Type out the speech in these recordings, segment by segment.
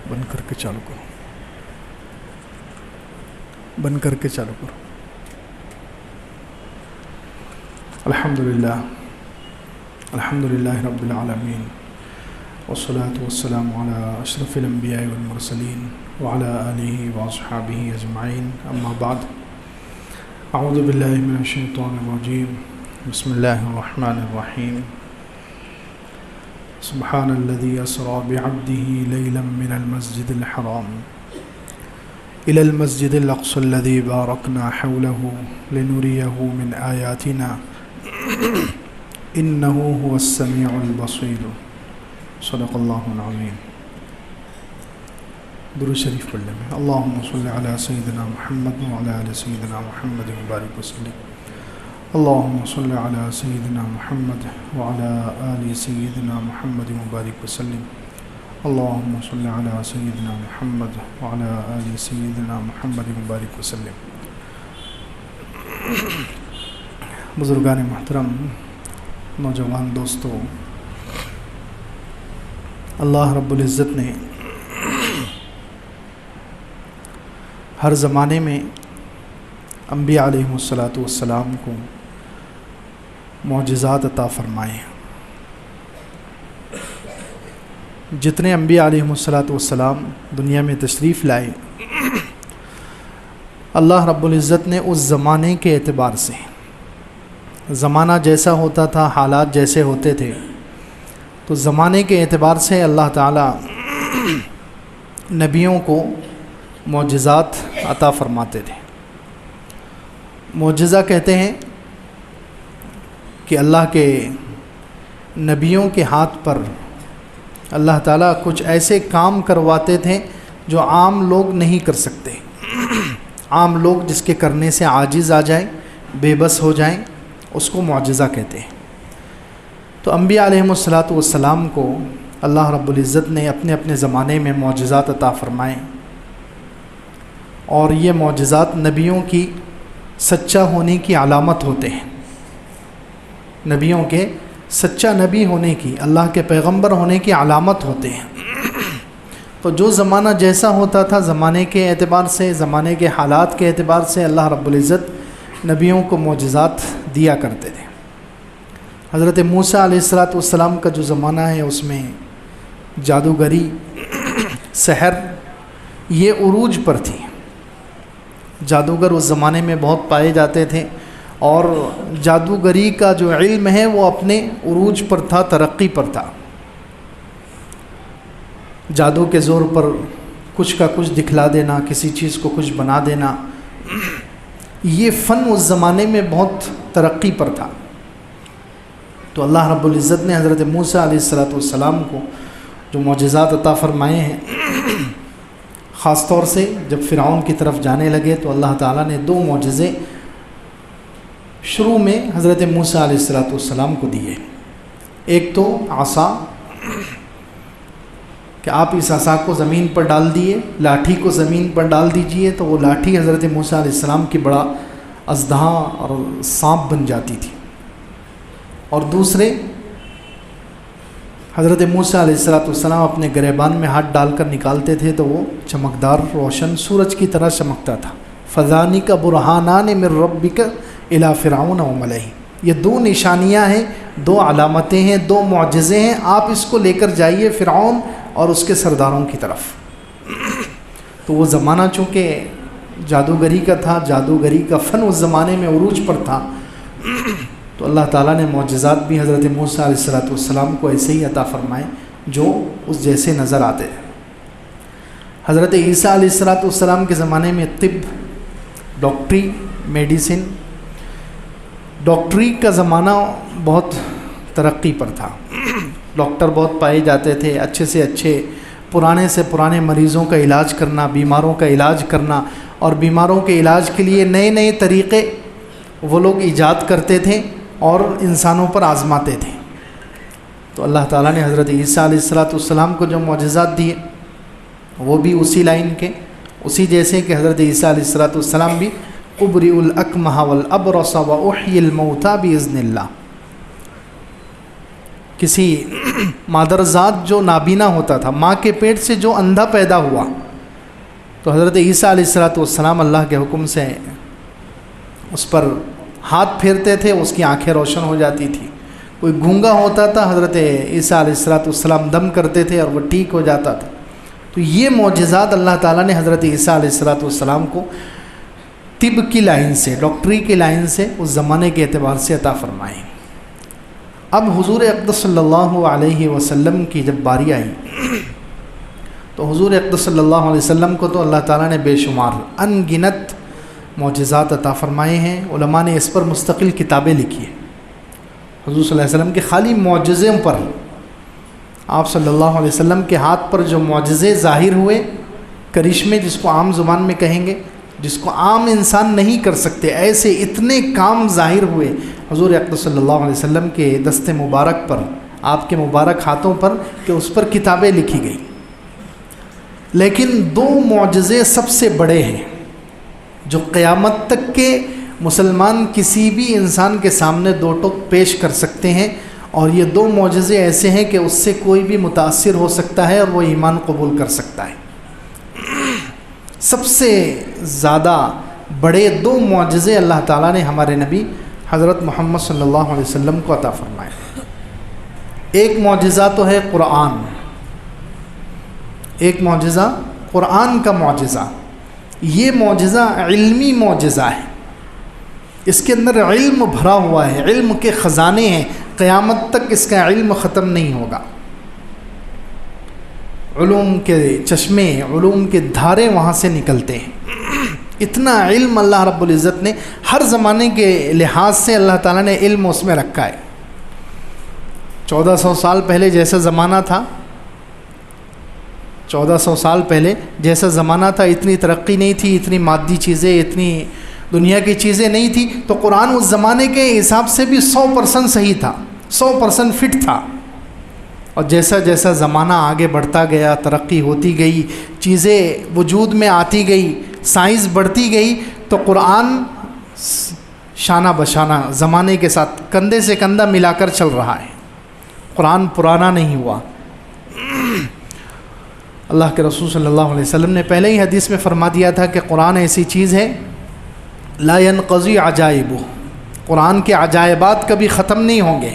بند کر کے چالو کرو، بند کر کے چالو کرو۔ الحمدللہ رب العالمین، والصلاة والسلام علی اشرف الانبیاء والمرسلین وعلی آلہ واصحابہ اجمعین، اما بعد۔ اعوذ باللہ من الشیطان الرجیم، بسم اللہ الرحمن الرحیم۔ سبحان الذي اسرى بعبده ليلا من المسجد الحرام إلى المسجد الأقصى الذي باركنا حوله لنريه من آياتنا إنه هو السميع البصير، صدق الله العظيم۔ درود شریف پڑھ لیں۔ اللهم صل على سيدنا محمد وعلى آل سيدنا محمد وبارك وسلم۔ اللهم صل على سيدنا محمد وعلى آل سيدنا محمد وبارك وسلم۔ اللهم صل على سيدنا محمد وعلى آل سيدنا محمد وبارك وسلم۔ بزرگان محترم، نوجوان دوستو، اللہ رب العزت نے ہر زمانے میں انبیاء علیہم السلام کو معجزات عطا فرمائے ہیں۔ جتنے انبیاء علیہم السلام دنیا میں تشریف لائے، اللہ رب العزت نے اس زمانے کے اعتبار سے، زمانہ جیسا ہوتا تھا، حالات جیسے ہوتے تھے، تو زمانے کے اعتبار سے اللہ تعالیٰ نبیوں کو معجزات عطا فرماتے تھے۔ معجزہ کہتے ہیں کہ اللہ کے نبیوں کے ہاتھ پر اللہ تعالیٰ کچھ ایسے کام کرواتے تھے جو عام لوگ نہیں کر سکتے۔ عام لوگ جس کے کرنے سے عاجز آ جائیں، بے بس ہو جائیں، اس کو معجزہ کہتے ہیں۔ تو انبیاء علیہم السلام کو اللہ رب العزت نے اپنے اپنے زمانے میں معجزات عطا فرمائے، اور یہ معجزات نبیوں کی سچا ہونے کی علامت ہوتے ہیں، نبیوں کے سچا نبی ہونے کی، اللہ کے پیغمبر ہونے کی علامت ہوتے ہیں۔ تو جو زمانہ جیسا ہوتا تھا، زمانے کے اعتبار سے، زمانے کے حالات کے اعتبار سے اللہ رب العزت نبیوں کو معجزات دیا کرتے تھے۔ حضرت موسیٰ علیہ السلام کا جو زمانہ ہے، اس میں جادوگری، سحر، یہ عروج پر تھی۔ جادوگر اس زمانے میں بہت پائے جاتے تھے، اور جادوگری کا جو علم ہے وہ اپنے عروج پر تھا، ترقی پر تھا۔ جادو کے زور پر کچھ کا کچھ دکھلا دینا، کسی چیز کو کچھ بنا دینا، یہ فن اس زمانے میں بہت ترقی پر تھا۔ تو اللہ رب العزت نے حضرت موسیٰ علیہ السلام کو جو معجزات عطا فرمائے ہیں، خاص طور سے جب فرعون کی طرف جانے لگے تو اللہ تعالیٰ نے 2 معجزے شروع میں حضرت موسیٰ علیہ السلام کو دیے۔ ایک تو عصا، کہ آپ اس عصا کو زمین پر ڈال دیے، لاٹھی کو زمین پر ڈال دیجئے، تو وہ لاٹھی حضرت موسیٰ علیہ السلام کی بڑا اژدہا اور سانپ بن جاتی تھی۔ اور دوسرے، حضرت موسیٰ علیہ السلام اپنے گریبان میں ہاتھ ڈال کر نکالتے تھے تو وہ چمکدار روشن سورج کی طرح چمکتا تھا۔ فَذَانِكَ بُرْهَانَانِ مِن رَبِّكَ إِلَىٰ فِرْعَوْنَ وَمَلَئِهِ۔ یہ 2 نشانیاں ہیں، 2 علامتیں ہیں، 2 معجزے ہیں، آپ اس کو لے کر جائیے فرعون اور اس کے سرداروں کی طرف۔ تو وہ زمانہ چونکہ جادوگری کا تھا، جادوگری کا فن اس زمانے میں عروج پر تھا، تو اللہ تعالیٰ نے معجزات بھی حضرت موسیٰ علیہ السلام کو ایسے ہی عطا فرمائے جو اس جیسے نظر آتے تھے۔ حضرت عیسیٰ علیہ السلام کے زمانے میں طب، ڈاکٹری، میڈیسن، ڈاکٹری کا زمانہ بہت ترقی پر تھا۔ ڈاکٹر بہت پائے جاتے تھے، اچھے سے اچھے، پرانے سے پرانے مریضوں کا علاج کرنا، بیماروں کا علاج کرنا، اور بیماروں کے علاج کے لیے نئے نئے طریقے وہ لوگ ایجاد کرتے تھے اور انسانوں پر آزماتے تھے۔ تو اللہ تعالیٰ نے حضرت عیسیٰ علیہ السلام کو جو معجزات دیے وہ بھی اسی لائن کے، اسی جیسے کہ حضرت عیسیٰ علیہ السلام بھی ابرئ الاکمہ والابرص واحیی الموتى باذن اللہ، کسی مادرزاد جو نابینا ہوتا تھا، ماں کے پیٹ سے جو اندھا پیدا ہوا، تو حضرت عیسیٰ علیہ السلام اللہ کے حکم سے اس پر ہاتھ پھیرتے تھے، اس کی آنکھیں روشن ہو جاتی تھی۔ کوئی گونگا ہوتا تھا، حضرت عیسیٰ علیہ السلام دم کرتے تھے اور وہ ٹھیک ہو جاتا تھا۔ تو یہ معجزات اللہ تعالیٰ نے حضرت عیسیٰ علیہ السلام کو طب کی لائن سے، ڈاکٹری کی لائن سے اس زمانے کے اعتبار سے عطا فرمائے۔ اب حضور اقدس صلی اللہ علیہ وسلم کی جب باری آئی تو حضور اقدس صلی اللہ علیہ وسلم کو تو اللہ تعالیٰ نے بے شمار ان گنت معجزات عطا فرمائے ہیں۔ علماء نے اس پر مستقل کتابیں لکھی ہیں۔ حضور صلی اللہ علیہ وسلم کے خالی معجزوں پر، آپ صلی اللہ علیہ وسلم کے ہاتھ پر جو معجزے ظاہر ہوئے، کرشمے جس کو عام زبان میں کہیں گے، جس کو عام انسان نہیں کر سکتے، ایسے اتنے کام ظاہر ہوئے حضور اقدس صلی اللہ علیہ وسلم کے دست مبارک پر، آپ کے مبارک ہاتھوں پر، کہ اس پر کتابیں لکھی گئی۔ لیکن دو معجزے سب سے بڑے ہیں جو قیامت تک کے مسلمان کسی بھی انسان کے سامنے دو ٹوک پیش کر سکتے ہیں، اور یہ دو معجزے ایسے ہیں کہ اس سے کوئی بھی متاثر ہو سکتا ہے اور وہ ایمان قبول کر سکتا ہے۔ سب سے زیادہ بڑے دو معجزے اللہ تعالیٰ نے ہمارے نبی حضرت محمد صلی اللہ علیہ وسلم کو عطا فرمائے۔ ایک معجزہ تو ہے قرآن، ایک معجزہ قرآن کا معجزہ۔ یہ معجزہ علمی معجزہ ہے، اس کے اندر علم بھرا ہوا ہے، علم کے خزانے ہیں، قیامت تک اس کا علم ختم نہیں ہوگا۔ علوم کے چشمے، علوم کے دھارے وہاں سے نکلتے ہیں۔ اتنا علم اللہ رب العزت نے ہر زمانے کے لحاظ سے اللہ تعالیٰ نے علم اس میں رکھا ہے۔ 1400 سال پہلے جیسا زمانہ تھا، 1400 سال پہلے جیسا زمانہ تھا، اتنی ترقی نہیں تھی، اتنی مادی چیزیں، اتنی دنیا کی چیزیں نہیں تھی، تو قرآن اس زمانے کے حساب سے بھی 100% صحیح تھا، 100% فٹ تھا۔ اور جیسا جیسا زمانہ آگے بڑھتا گیا، ترقی ہوتی گئی، چیزیں وجود میں آتی گئی، سائنس بڑھتی گئی، تو قرآن شانہ بشانہ زمانے کے ساتھ کندھے سے کندھا ملا کر چل رہا ہے۔ قرآن پرانا نہیں ہوا۔ اللہ کے رسول صلی اللہ علیہ وسلم نے پہلے ہی حدیث میں فرما دیا تھا کہ قرآن ایسی چیز ہے لا ينقضی عجائبہ، قرآن کے عجائبات کبھی ختم نہیں ہوں گے۔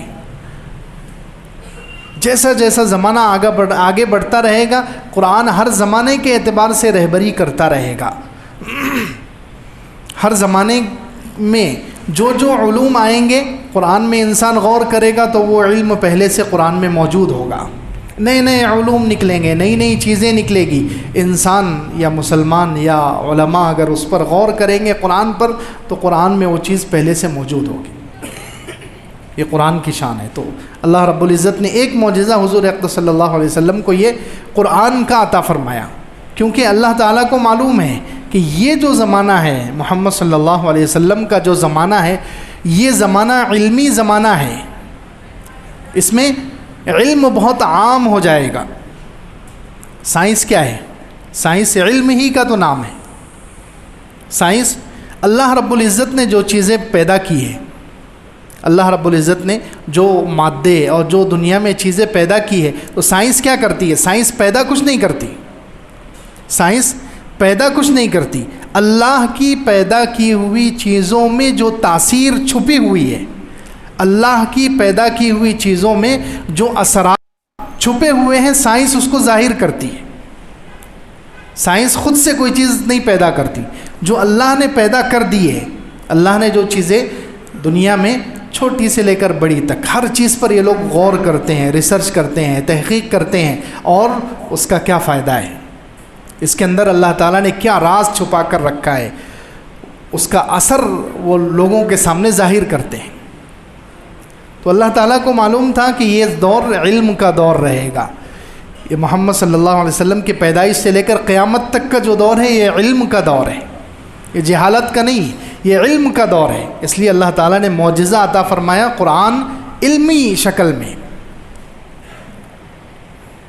جیسا جیسا زمانہ آگے بڑھتا رہے گا، قرآن ہر زمانے کے اعتبار سے رہبری کرتا رہے گا۔ ہر زمانے میں جو جو علوم آئیں گے، قرآن میں انسان غور کرے گا تو وہ علم پہلے سے قرآن میں موجود ہوگا۔ نئے نئے علوم نکلیں گے، نئی نئی چیزیں نکلے گی۔ انسان یا مسلمان یا علماء اگر اس پر غور کریں گے قرآن پر، تو قرآن میں وہ چیز پہلے سے موجود ہوگی۔ یہ قرآن کی شان ہے۔ تو اللہ رب العزت نے ایک معجزہ حضور اقدس صلی اللہ علیہ وسلم کو یہ قرآن کا عطا فرمایا، کیونکہ اللہ تعالیٰ کو معلوم ہے کہ یہ جو زمانہ ہے محمد صلی اللہ علیہ وسلم کا جو زمانہ ہے، یہ زمانہ علمی زمانہ ہے، اس میں علم بہت عام ہو جائے گا۔ سائنس کیا ہے؟ سائنس علم ہی کا تو نام ہے۔ سائنس اللہ رب العزت نے جو چیزیں پیدا کی ہیں، اللہ رب العزت نے جو مادے اور جو دنیا میں چیزیں پیدا کی ہے، تو سائنس کیا کرتی ہے؟ سائنس پیدا کچھ نہیں کرتی، سائنس پیدا کچھ نہیں کرتی۔ اللہ کی پیدا کی ہوئی چیزوں میں جو تاثیر چھپی ہوئی ہے، اللہ کی پیدا کی ہوئی چیزوں میں جو اثرات چھپے ہوئے ہیں، سائنس اس کو ظاہر کرتی ہے۔ سائنس خود سے کوئی چیز نہیں پیدا کرتی، جو اللہ نے پیدا کر دی ہے۔ اللہ نے جو چیزیں دنیا میں چھوٹی سے لے کر بڑی تک ہر چیز پر یہ لوگ غور کرتے ہیں، ریسرچ کرتے ہیں، تحقیق کرتے ہیں، اور اس کا کیا فائدہ ہے، اس کے اندر اللہ تعالیٰ نے کیا راز چھپا کر رکھا ہے، اس کا اثر وہ لوگوں کے سامنے ظاہر کرتے ہیں۔ تو اللہ تعالیٰ کو معلوم تھا کہ یہ دور علم کا دور رہے گا۔ یہ محمد صلی اللہ علیہ وسلم کی پیدائش سے لے کر قیامت تک کا جو دور ہے، یہ علم کا دور ہے، یہ جہالت کا نہیں، یہ علم کا دور ہے۔ اس لیے اللہ تعالیٰ نے معجزہ عطا فرمایا قرآن علمی شکل میں۔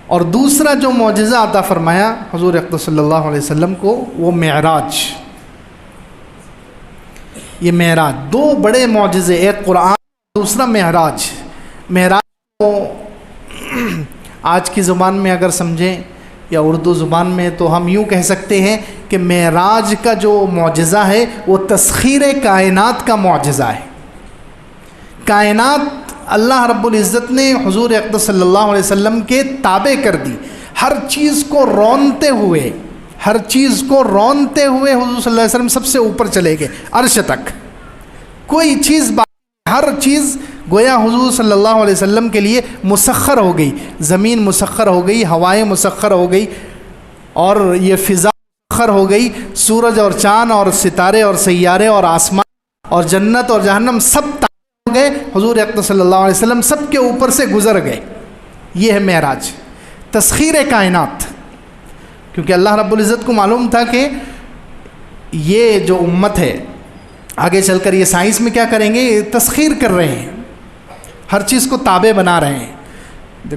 اور دوسرا جو معجزہ عطا فرمایا حضور اقدس صلی اللہ علیہ وسلم کو، وہ معراج۔ یہ معراج، دو بڑے معجزے، ایک قرآن، دوسرا معراج۔ معراج کو آج کی زبان میں اگر سمجھیں یا اردو زبان میں تو ہم یوں کہہ سکتے ہیں کہ معراج کا جو معجزہ ہے وہ تسخیر کائنات کا معجزہ ہے۔ کائنات اللہ رب العزت نے حضور اقدس صلی اللہ علیہ وسلم کے تابع کر دی، ہر چیز کو رونتے ہوئے حضور صلی اللہ علیہ وسلم سب سے اوپر چلے گئے عرش تک، کوئی چیز ہر چیز گویا حضور صلی اللہ علیہ وسلم کے لیے مسخر ہو گئی، زمین مسخر ہو گئی، ہوائیں مسخر ہو گئی، اور یہ فضا مسخر ہو گئی، سورج اور چاند اور ستارے اور سیارے اور آسمان اور جنت اور جہنم سب ہو گئے، حضور اقدس صلی اللہ علیہ وسلم سب کے اوپر سے گزر گئے۔ یہ ہے معراج، تسخیر کائنات، کیونکہ اللہ رب العزت کو معلوم تھا کہ یہ جو امت ہے آگے چل کر یہ سائنس میں کیا کریں گے، یہ تسخیر کر رہے ہیں، ہر چیز کو تابع بنا رہے ہیں۔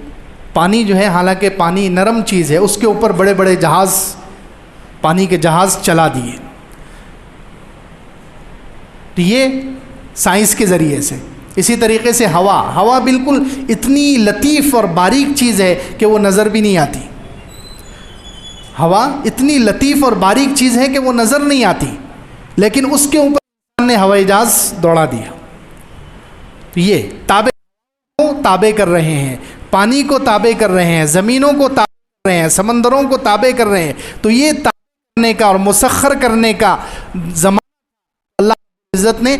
پانی جو ہے، حالانکہ پانی نرم چیز ہے، اس کے اوپر بڑے بڑے جہاز، پانی کے جہاز چلا دیے، تو یہ سائنس کے ذریعے سے۔ اسی طریقے سے ہوا بالکل اتنی لطیف اور باریک چیز ہے کہ وہ نظر بھی نہیں آتی، ہوا اتنی لطیف اور باریک چیز ہے کہ وہ نظر نہیں آتی، لیکن اس کے اوپر نے ہوائی جہاز دوڑا دیا۔ تو یہ تابع کر رہے ہیں، پانی کو تابع کر رہے ہیں، زمینوں کو تابع کر رہے ہیں، سمندروں کو تابع کر رہے ہیں۔ تو یہ تابع کرنے کا اور مسخر کرنے کا زمان اللہ عزت نے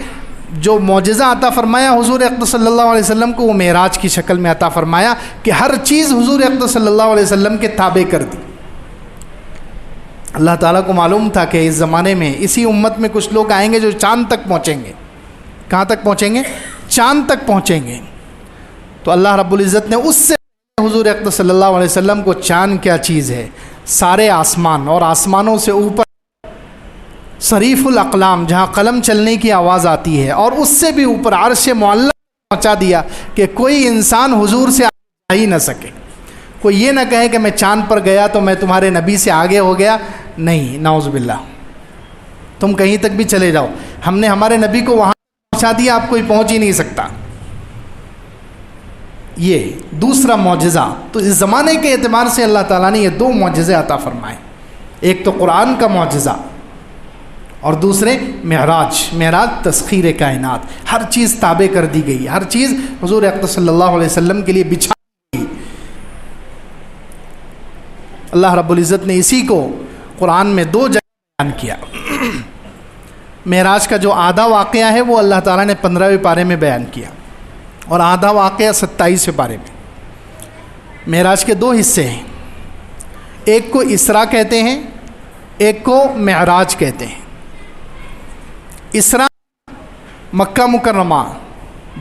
جو معجزہ عطا فرمایا حضور اقدس صلی اللہ علیہ وسلم کو، وہ معراج کی شکل میں عطا فرمایا کہ ہر چیز حضور اقدس صلی اللہ علیہ وسلم کے تابع کر دی۔ اللہ تعالیٰ کو معلوم تھا کہ اس زمانے میں اسی امت میں کچھ لوگ آئیں گے جو چاند تک پہنچیں گے۔ کہاں تک پہنچیں گے؟ چاند تک پہنچیں گے۔ تو اللہ رب العزت نے اس سے حضور اقدس صلی اللہ علیہ وسلم کو چاند کیا چیز ہے، سارے آسمان اور آسمانوں سے اوپر صریف الاقلام، جہاں قلم چلنے کی آواز آتی ہے، اور اس سے بھی اوپر عرش معلیٰ پہنچا دیا کہ کوئی انسان حضور سے آ ہی نہ سکے۔ کوئی یہ نہ کہے کہ میں چاند پر گیا تو میں تمہارے نبی سے آگے ہو گیا، نہیں، نعوذ باللہ، تم کہیں تک بھی چلے جاؤ، ہم نے ہمارے نبی کو وہاں پہنچا دیا، آپ کوئی پہنچ ہی نہیں سکتا۔ یہ دوسرا معجزہ۔ تو اس زمانے کے اعتبار سے اللہ تعالیٰ نے یہ دو معجزے عطا فرمائے، ایک تو قرآن کا معجزہ اور دوسرے معراج تسخیر کائنات، ہر چیز تابع کر دی گئی، ہر چیز حضور اقدس صلی اللہ علیہ وسلم کے لیے بچھا گئی۔ اللہ رب العزت نے اسی کو قرآن میں دو جگہ بیان کیا۔ معراج کا جو آدھا واقعہ ہے وہ اللہ تعالیٰ نے 15ویں پارے میں بیان کیا، اور آدھا واقعہ 27ویں پارے میں۔ معراج کے دو حصے ہیں، ایک کو اسراء کہتے ہیں، ایک کو معراج کہتے ہیں۔ اسراء مکہ مکرمہ،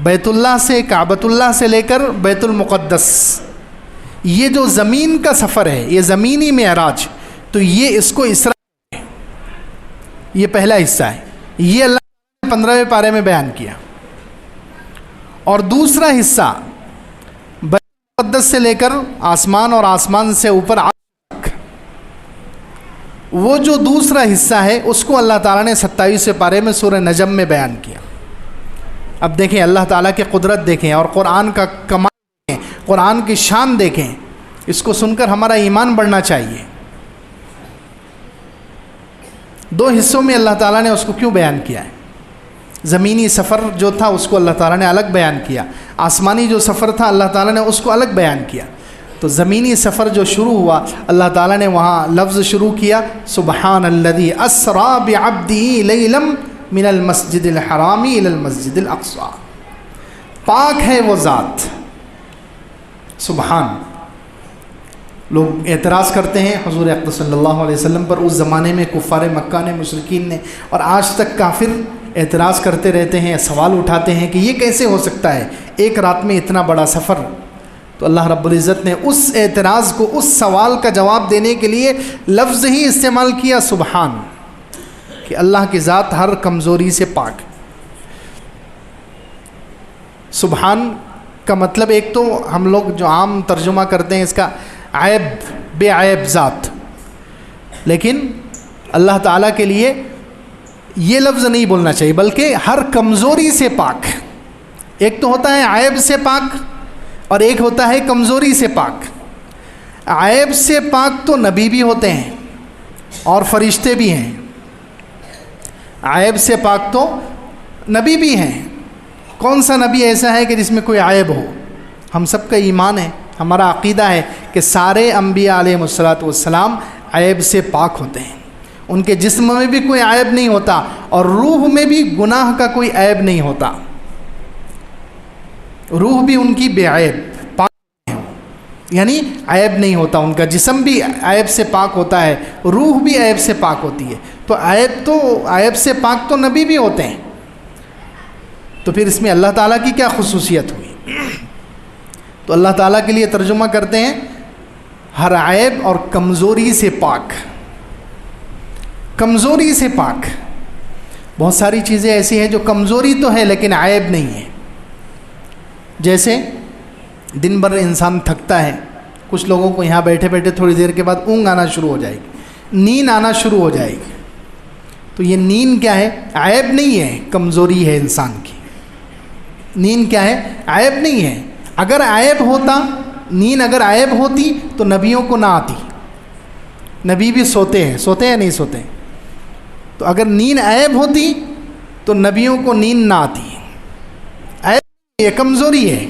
بیت اللہ سے، کعبۃ اللہ سے لے کر بیت المقدس، یہ جو زمین کا سفر ہے، یہ زمینی معراج، تو یہ اس کو اسراء ہے، یہ پہلا حصہ ہے، یہ اللہ نے 15ویں پارے میں بیان کیا۔ اور دوسرا حصہ بیت المقدس سے لے کر آسمان اور آسمان سے اوپر تک، وہ جو دوسرا حصہ ہے اس کو اللہ تعالیٰ نے 27ویں پارے میں سورہ نجم میں بیان کیا۔ اب دیکھیں اللہ تعالیٰ کی قدرت دیکھیں، اور قرآن کا کمال دیکھیں، قرآن کی شان دیکھیں، اس کو سن کر ہمارا ایمان بڑھنا چاہیے۔ دو حصوں میں اللہ تعالیٰ نے اس کو کیوں بیان کیا ہے؟ زمینی سفر جو تھا اس کو اللہ تعالیٰ نے الگ بیان کیا، آسمانی جو سفر تھا اللہ تعالیٰ نے اس کو الگ بیان کیا۔ تو زمینی سفر جو شروع ہوا، اللہ تعالیٰ نے وہاں لفظ شروع کیا، سبحان الذی اسریٰ بعبدہ لیلا من المسجد الحرام الی المسجد الاقصی، پاک ہے وہ ذات، سبحان۔ لوگ اعتراض کرتے ہیں حضور اقدس صلی اللہ علیہ وسلم پر، اس زمانے میں کفار مکہ نے، مشرکین نے، اور آج تک کافر اعتراض کرتے رہتے ہیں، سوال اٹھاتے ہیں کہ یہ کیسے ہو سکتا ہے، ایک رات میں اتنا بڑا سفر۔ تو اللہ رب العزت نے اس اعتراض کو، اس سوال کا جواب دینے کے لیے لفظ ہی استعمال کیا، سبحان، کہ اللہ کی ذات ہر کمزوری سے پاک۔ سبحان کا مطلب ایک تو ہم لوگ جو عام ترجمہ کرتے ہیں اس کا عیب، بے عیب ذات، لیکن اللہ تعالیٰ کے لیے یہ لفظ نہیں بولنا چاہیے، بلکہ ہر کمزوری سے پاک۔ ایک تو ہوتا ہے عیب سے پاک، اور ایک ہوتا ہے کمزوری سے پاک۔ عیب سے پاک تو نبی بھی ہوتے ہیں اور فرشتے بھی ہیں. عیب سے پاک تو نبی بھی ہیں. کون سا نبی ایسا ہے کہ جس میں کوئی عیب ہو؟ ہم سب کا ایمان ہے، ہمارا عقیدہ ہے کہ سارے انبیاء علیہ السلام عیب سے پاک ہوتے ہیں. ان کے جسم میں بھی کوئی عیب نہیں ہوتا اور روح میں بھی گناہ کا کوئی عیب نہیں ہوتا. روح بھی ان کی بے عیب پاک ہے، یعنی عیب نہیں ہوتا. ان کا جسم بھی عیب سے پاک ہوتا ہے، روح بھی عیب سے پاک ہوتی ہے. تو عیب سے پاک تو نبی بھی ہوتے ہیں. تو پھر اس میں اللہ تعالیٰ کی کیا خصوصیت ہوئی؟ تو اللہ تعالیٰ کے لیے ترجمہ کرتے ہیں ہر عیب اور کمزوری سے پاک. کمزوری سے پاک. بہت ساری چیزیں ایسی ہیں جو کمزوری تو ہے لیکن عیب نہیں ہے. جیسے دن بھر انسان تھکتا ہے. کچھ لوگوں کو یہاں بیٹھے بیٹھے تھوڑی دیر کے بعد اونگ آنا شروع ہو جائے گی، نیند آنا شروع ہو جائے گی. تو یہ نیند کیا ہے؟ عیب نہیں ہے، کمزوری ہے انسان کی. نیند کیا ہے؟ عیب نہیں ہے. اگر عیب ہوتا، نیند اگر عیب ہوتی تو نبیوں کو نہ آتی. نبی بھی سوتے ہیں یا نہیں سوتے؟ تو اگر نیند عیب ہوتی تو نبیوں کو نیند نہ آتی. عیب یہ کمزوری ہے،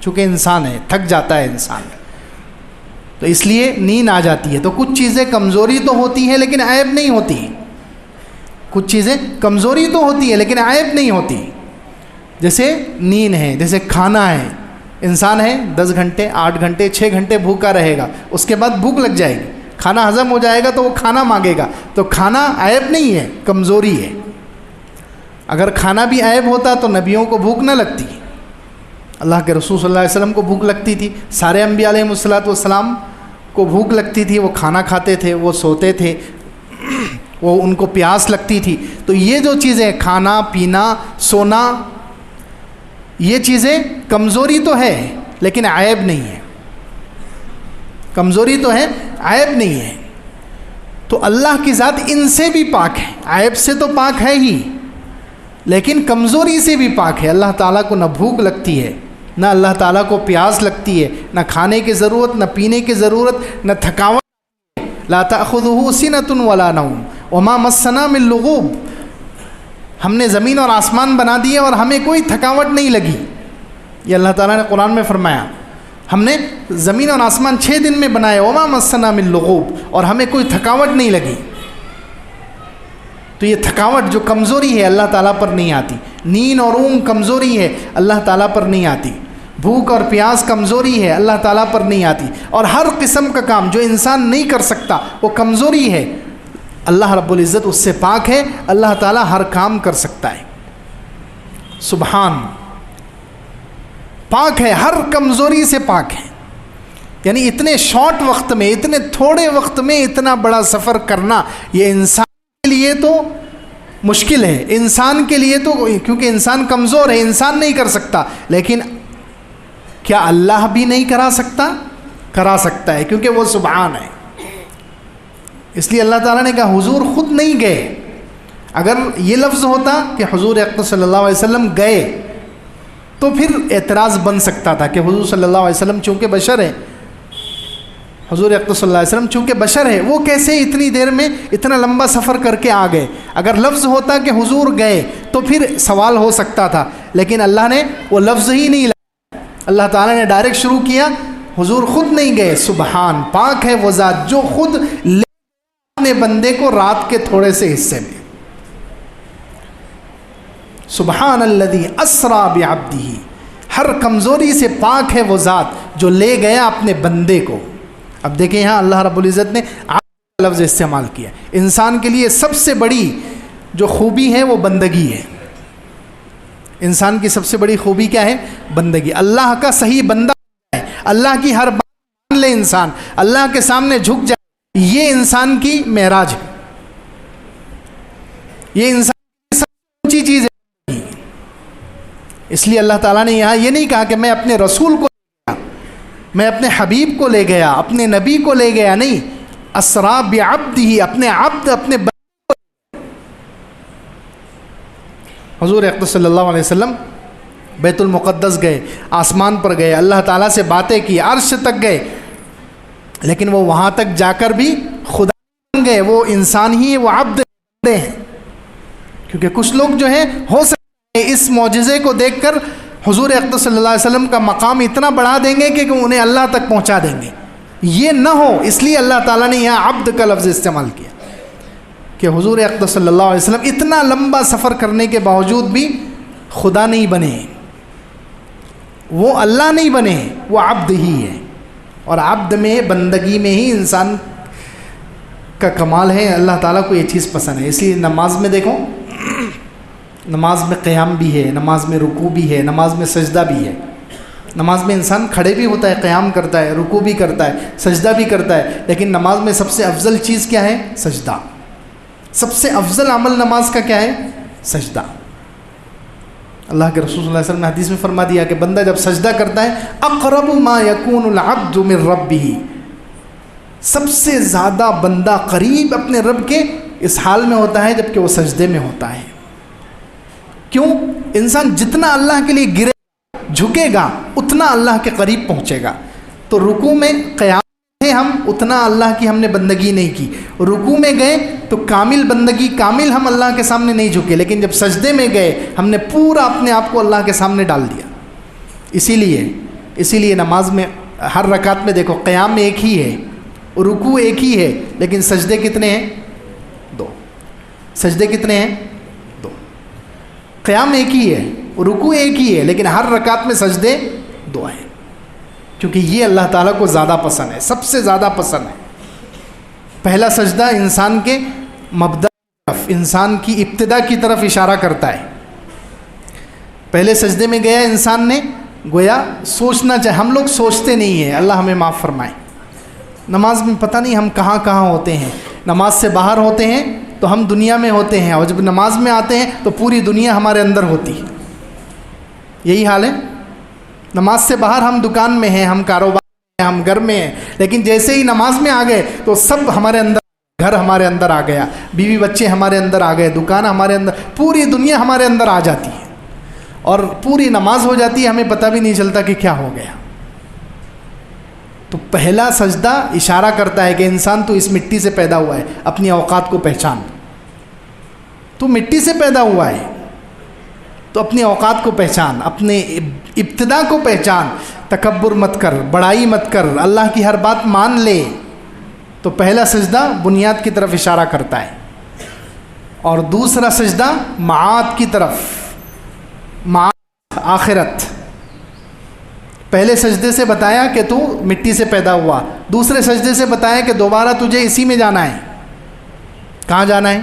چونکہ انسان ہے، تھک جاتا ہے انسان، تو اس لیے نیند آ جاتی ہے. تو کچھ چیزیں کمزوری تو ہوتی ہیں لیکن عیب نہیں ہوتی. کچھ چیزیں کمزوری تو ہوتی ہے لیکن عیب نہیں ہوتی. جیسے نیند ہے، جیسے کھانا ہے. انسان ہے 10 گھنٹے 8 گھنٹے 6 گھنٹے بھوکا رہے گا، اس کے بعد بھوک لگ جائے گی، کھانا ہضم ہو جائے گا تو وہ کھانا مانگے گا. تو کھانا عیب نہیں ہے، کمزوری ہے. اگر کھانا بھی عیب ہوتا تو نبیوں کو بھوک نہ لگتی. اللہ کے رسول صلی اللہ علیہ وسلم کو بھوک لگتی تھی، سارے انبیاء علیہ السلام کو بھوک لگتی تھی. وہ کھانا کھاتے تھے، وہ سوتے تھے، وہ ان کو پیاس لگتی تھی. تو یہ جو چیزیں کھانا پینا سونا، یہ چیزیں کمزوری تو ہے لیکن عیب نہیں ہے. کمزوری تو ہے، عیب نہیں ہے. تو اللہ کی ذات ان سے بھی پاک ہے. عیب سے تو پاک ہے ہی لیکن کمزوری سے بھی پاک ہے. اللہ تعالیٰ کو نہ بھوک لگتی ہے، نہ اللہ تعالیٰ کو پیاس لگتی ہے، نہ کھانے کی ضرورت، نہ پینے کی ضرورت، نہ تھکاوٹ. لا تأخذہ سنۃ ولا نوم وما مسنا من لغوب. ہم نے زمین اور آسمان بنا دیے اور ہمیں کوئی تھکاوٹ نہیں لگی. یہ اللہ تعالیٰ نے قرآن میں فرمایا. ہم نے زمین اور آسمان 6 دن میں بنائے، وما مسنا من لغوب، اور ہمیں کوئی تھکاوٹ نہیں لگی. تو یہ تھکاوٹ جو کمزوری ہے اللہ تعالیٰ پر نہیں آتی. نیند اور اونگ کمزوری ہے، اللہ تعالیٰ پر نہیں آتی. بھوک اور پیاس کمزوری ہے، اللہ تعالیٰ پر نہیں آتی. اور ہر قسم کا کام جو انسان نہیں کر سکتا وہ کمزوری ہے. اللہ رب العزت اس سے پاک ہے. اللہ تعالیٰ ہر کام کر سکتا ہے. سبحان، پاک ہے، ہر کمزوری سے پاک ہے. یعنی اتنے شارٹ وقت میں، اتنے تھوڑے وقت میں اتنا بڑا سفر کرنا، یہ انسان کے لیے تو مشکل ہے. انسان کے لیے تو، کیونکہ انسان کمزور ہے، انسان نہیں کر سکتا. لیکن کیا اللہ بھی نہیں کرا سکتا؟ کرا سکتا ہے، کیونکہ وہ سبحان ہے. اس لیے اللہ تعالیٰ نے کہا حضور خود نہیں گئے. اگر یہ لفظ ہوتا کہ حضور اقدس صلی اللہ علیہ وسلم گئے تو پھر اعتراض بن سکتا تھا کہ حضور صلی اللہ علیہ وسلم چونکہ بشر ہے، حضور اقدس صلی اللہ علیہ وسلم چونکہ بشر ہے، وہ کیسے اتنی دیر میں اتنا لمبا سفر کر کے آ گئے. اگر لفظ ہوتا کہ حضور گئے تو پھر سوال ہو سکتا تھا. لیکن اللہ نے وہ لفظ ہی نہیں لایا. اللہ تعالیٰ نے ڈائریکٹ شروع کیا، حضور خود نہیں گئے. سبحان، پاک ہے وہ ذات جو خود اپنے بندے کو رات کے تھوڑے سے حصے میں. سبحان الذی اسریٰ بعبدہ، ہر کمزوری سے پاک ہے وہ ذات جو لے گیا اپنے بندے کو. اب دیکھیں یہاں اللہ رب العزت نے عبد لفظ استعمال کیا. انسان کے لیے سب سے بڑی جو خوبی ہے وہ بندگی ہے. انسان کی سب سے بڑی خوبی کیا ہے؟ بندگی. اللہ کا صحیح بندہ ہے، اللہ کی ہر بات مان لے انسان، اللہ کے سامنے جھک جائے. یہ انسان کی معراج ہے، یہ انسان کی سب سے اونچی چیز ہے. اس لیے اللہ تعالیٰ نے یہاں یہ نہیں کہا کہ میں اپنے رسول کو لے گیا، میں اپنے حبیب کو لے گیا، اپنے نبی کو لے گیا. نہیں، اسریٰ بعبدہ، اپنے عبد، اپنے بندے کو. حضور اقدس صلی اللہ علیہ وسلم بیت المقدس گئے، آسمان پر گئے، اللہ تعالیٰ سے باتیں کی، عرش تک گئے. لیکن وہ وہاں تک جا کر بھی خدا بن گئے، وہ انسان ہی وہ عبد ہیں. کیونکہ کچھ لوگ جو ہیں ہو سکتے ہیں اس معجزے کو دیکھ کر حضور اقدس صلی اللہ علیہ وسلم کا مقام اتنا بڑھا دیں گے کہ انہیں اللہ تک پہنچا دیں گے. یہ نہ ہو، اس لیے اللہ تعالیٰ نے یہاں عبد کا لفظ استعمال کیا کہ حضور اقدس صلی اللہ علیہ وسلم اتنا لمبا سفر کرنے کے باوجود بھی خدا نہیں بنے، وہ اللہ نہیں بنے، وہ عبد ہی ہے. اور عبد میں، بندگی میں ہی انسان کا کمال ہے. اللہ تعالیٰ کو یہ چیز پسند ہے. اس لیے نماز میں دیکھو، نماز میں قیام بھی ہے، نماز میں رکوع بھی ہے، نماز میں سجدہ بھی ہے. نماز میں انسان کھڑے بھی ہوتا ہے، قیام کرتا ہے، رکوع بھی کرتا ہے، سجدہ بھی کرتا ہے. لیکن نماز میں سب سے افضل چیز کیا ہے؟ سجدہ. سب سے افضل عمل نماز کا کیا ہے؟ سجدہ. اللہ کے رسول صلی اللہ علیہ وسلم نے حدیث میں فرما دیا کہ بندہ جب سجدہ کرتا ہے، اقرب ما یکون العبد من ربہ، سب سے زیادہ بندہ قریب اپنے رب کے اس حال میں ہوتا ہے جب کہ وہ سجدے میں ہوتا ہے. کیوں؟ انسان جتنا اللہ کے لیے گرے جھکے گا اتنا اللہ کے قریب پہنچے گا. تو رکوع میں قیام ہے ہم، اتنا اللہ کی ہم نے بندگی نہیں کی. رکوع میں گئے تو کامل بندگی، کامل ہم اللہ کے سامنے نہیں جھکے. لیکن جب سجدے میں گئے ہم نے پورا اپنے آپ کو اللہ کے سامنے ڈال دیا. اسی لیے نماز میں ہر رکعت میں دیکھو قیام ایک ہی ہے، رکوع ایک ہی ہے، لیکن سجدے کتنے ہیں؟ 2. سجدے کتنے ہیں؟ 2. قیام ایک ہی ہے، رکوع ایک ہی ہے، لیکن ہر رکعت میں سجدے 2 ہیں. کیونکہ یہ اللہ تعالیٰ کو زیادہ پسند ہے، سب سے زیادہ پسند ہے. پہلا سجدہ انسان کے مبدأ کی طرف، انسان کی ابتدا کی طرف اشارہ کرتا ہے. پہلے سجدے میں گیا انسان نے، گویا سوچنا چاہے. ہم لوگ سوچتے نہیں ہیں، اللہ ہمیں معاف فرمائے. نماز میں پتہ نہیں ہم کہاں کہاں ہوتے ہیں. نماز سے باہر ہوتے ہیں تو ہم دنیا میں ہوتے ہیں، اور جب نماز میں آتے ہیں تو پوری دنیا ہمارے اندر ہوتی ہے. یہی حال ہے. نماز سے باہر ہم دکان میں ہیں، ہم کاروبار میں، ہم گھر میں ہیں، لیکن جیسے ہی نماز میں آ گئے تو سب ہمارے اندر، گھر ہمارے اندر آ گیا، بیوی بچے ہمارے اندر آ گئے، دکان ہمارے اندر، پوری دنیا ہمارے اندر آ جاتی ہے. اور پوری نماز ہو جاتی ہے، ہمیں پتہ بھی نہیں چلتا کہ کیا ہو گیا. تو پہلا سجدہ اشارہ کرتا ہے کہ انسان تو اس مٹی سے پیدا ہوا ہے، اپنی اوقات کو پہچان. تو مٹی سے پیدا ہوا ہے تو اپنی اوقات کو پہچان، اپنے ابتدا کو پہچان. تکبر مت کر، بڑائی مت کر، اللہ کی ہر بات مان لے. تو پہلا سجدہ بنیاد کی طرف اشارہ کرتا ہے، اور دوسرا سجدہ معاد کی طرف، معاد آخرت. پہلے سجدے سے بتایا کہ تو مٹی سے پیدا ہوا، دوسرے سجدے سے بتایا کہ دوبارہ تجھے اسی میں جانا ہے. کہاں جانا ہے؟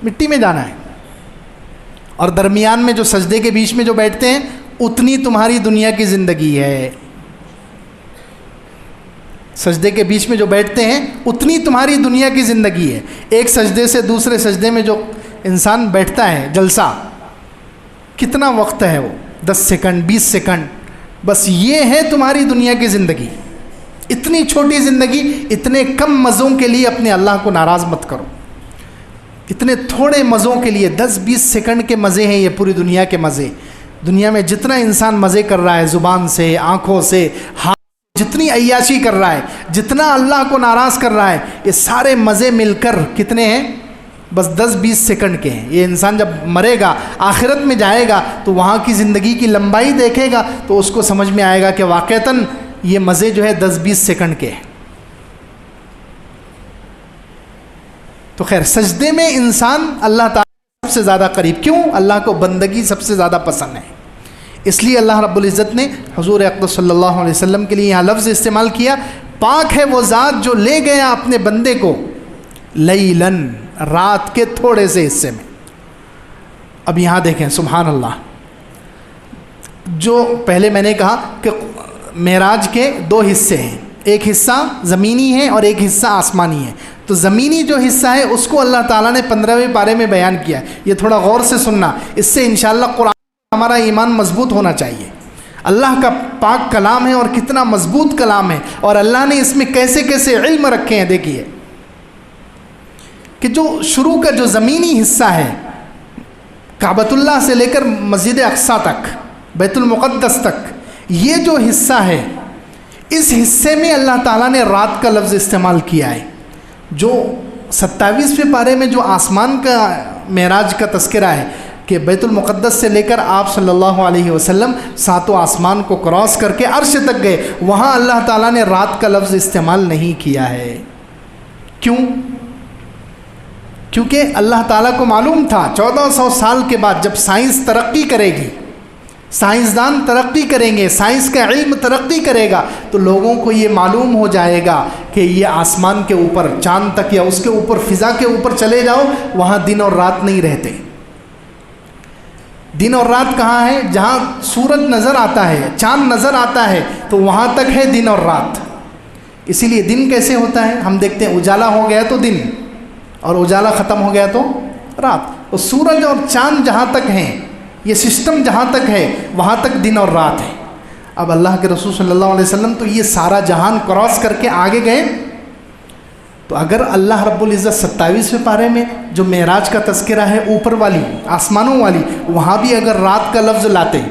مٹی میں جانا ہے. اور درمیان میں جو سجدے کے بیچ میں جو بیٹھتے ہیں، اتنی تمہاری دنیا کی زندگی ہے. سجدے کے بیچ میں جو بیٹھتے ہیں اتنی تمہاری دنیا کی زندگی ہے. ایک سجدے سے دوسرے سجدے میں جو انسان بیٹھتا ہے جلسہ، کتنا وقت ہے وہ؟ 10 سیکنڈ، 20 سیکنڈ، بس یہ ہے تمہاری دنیا کی زندگی. اتنی چھوٹی زندگی، اتنے کم مزوں کے لیے اپنے اللہ کو ناراض مت کرو. اتنے تھوڑے مزوں کے لیے، 10-20 سیکنڈ کے مزے ہیں یہ پوری دنیا کے مزے. دنیا میں جتنا انسان مزے کر رہا ہے، زبان سے، آنکھوں سے، ہاتھ، جتنی عیاشی کر رہا ہے، جتنا اللہ کو ناراض کر رہا ہے، یہ سارے مزے مل کر کتنے ہیں؟ بس 10-20 سیکنڈ کے ہیں. یہ انسان جب مرے گا، آخرت میں جائے گا، تو وہاں کی زندگی کی لمبائی دیکھے گا تو اس کو سمجھ میں آئے گا کہ واقعتاً یہ مزے جو ہے 10-20 سیکنڈ کے ہیں. تو خیر، سجدے میں انسان اللہ تعالیٰ سب سے زیادہ قریب. کیوں؟ اللہ کو بندگی سب سے زیادہ پسند ہے. اس لیے اللہ رب العزت نے حضور اقدس صلی اللہ علیہ وسلم کے لیے یہاں لفظ استعمال کیا، پاک ہے وہ ذات جو لے گیا اپنے بندے کو لیلن، رات کے تھوڑے سے حصے میں. اب یہاں دیکھیں سبحان اللہ، جو پہلے میں نے کہا کہ معراج کے 2 حصے ہیں، ایک حصہ زمینی ہے اور ایک حصہ آسمانی ہے. تو زمینی جو حصہ ہے اس کو اللہ تعالیٰ نے 15ویں پارے میں بیان کیا. یہ تھوڑا غور سے سننا، اس سے انشاءاللہ قرآن ہمارا ایمان مضبوط ہونا چاہیے. اللہ کا پاک کلام ہے اور کتنا مضبوط کلام ہے، اور اللہ نے اس میں کیسے کیسے علم رکھے ہیں. دیکھیے کہ جو شروع کا جو زمینی حصہ ہے، کعبۃ اللہ سے لے کر مسجد اقصیٰ تک، بیت المقدس تک، یہ جو حصہ ہے اس حصے میں اللہ تعالیٰ نے رات کا لفظ استعمال کیا ہے۔ جو 27ویں پارے میں جو آسمان کا معراج کا تذکرہ ہے کہ بیت المقدس سے لے کر آپ صلی اللہ علیہ وسلم 7 آسمان کو کراس کر کے عرش تک گئے، وہاں اللہ تعالیٰ نے رات کا لفظ استعمال نہیں کیا ہے۔ کیوں؟ کیونکہ اللہ تعالیٰ کو معلوم تھا 1400 سال کے بعد جب سائنس ترقی کرے گی، سائنسدان ترقی کریں گے، سائنس کا علم ترقی کرے گا، تو لوگوں کو یہ معلوم ہو جائے گا کہ یہ آسمان کے اوپر چاند تک یا اس کے اوپر فضا کے اوپر چلے جاؤ، وہاں دن اور رات نہیں رہتے۔ دن اور رات کہاں ہے؟ جہاں سورج نظر آتا ہے، چاند نظر آتا ہے، تو وہاں تک ہے دن اور رات۔ اسی لیے دن کیسے ہوتا ہے؟ ہم دیکھتے ہیں اجالا ہو گیا تو دن، اور اجالا ختم ہو گیا تو رات۔ تو سورج اور چاند جہاں تک ہیں، یہ سسٹم جہاں تک ہے وہاں تک دن اور رات ہے۔ اب اللہ کے رسول صلی اللہ علیہ وسلم تو یہ سارا جہان کراس کر کے آگے گئے، تو اگر اللہ رب العزت 27ویں پارے میں جو معراج کا تذکرہ ہے اوپر والی آسمانوں والی، وہاں بھی اگر رات کا لفظ لاتے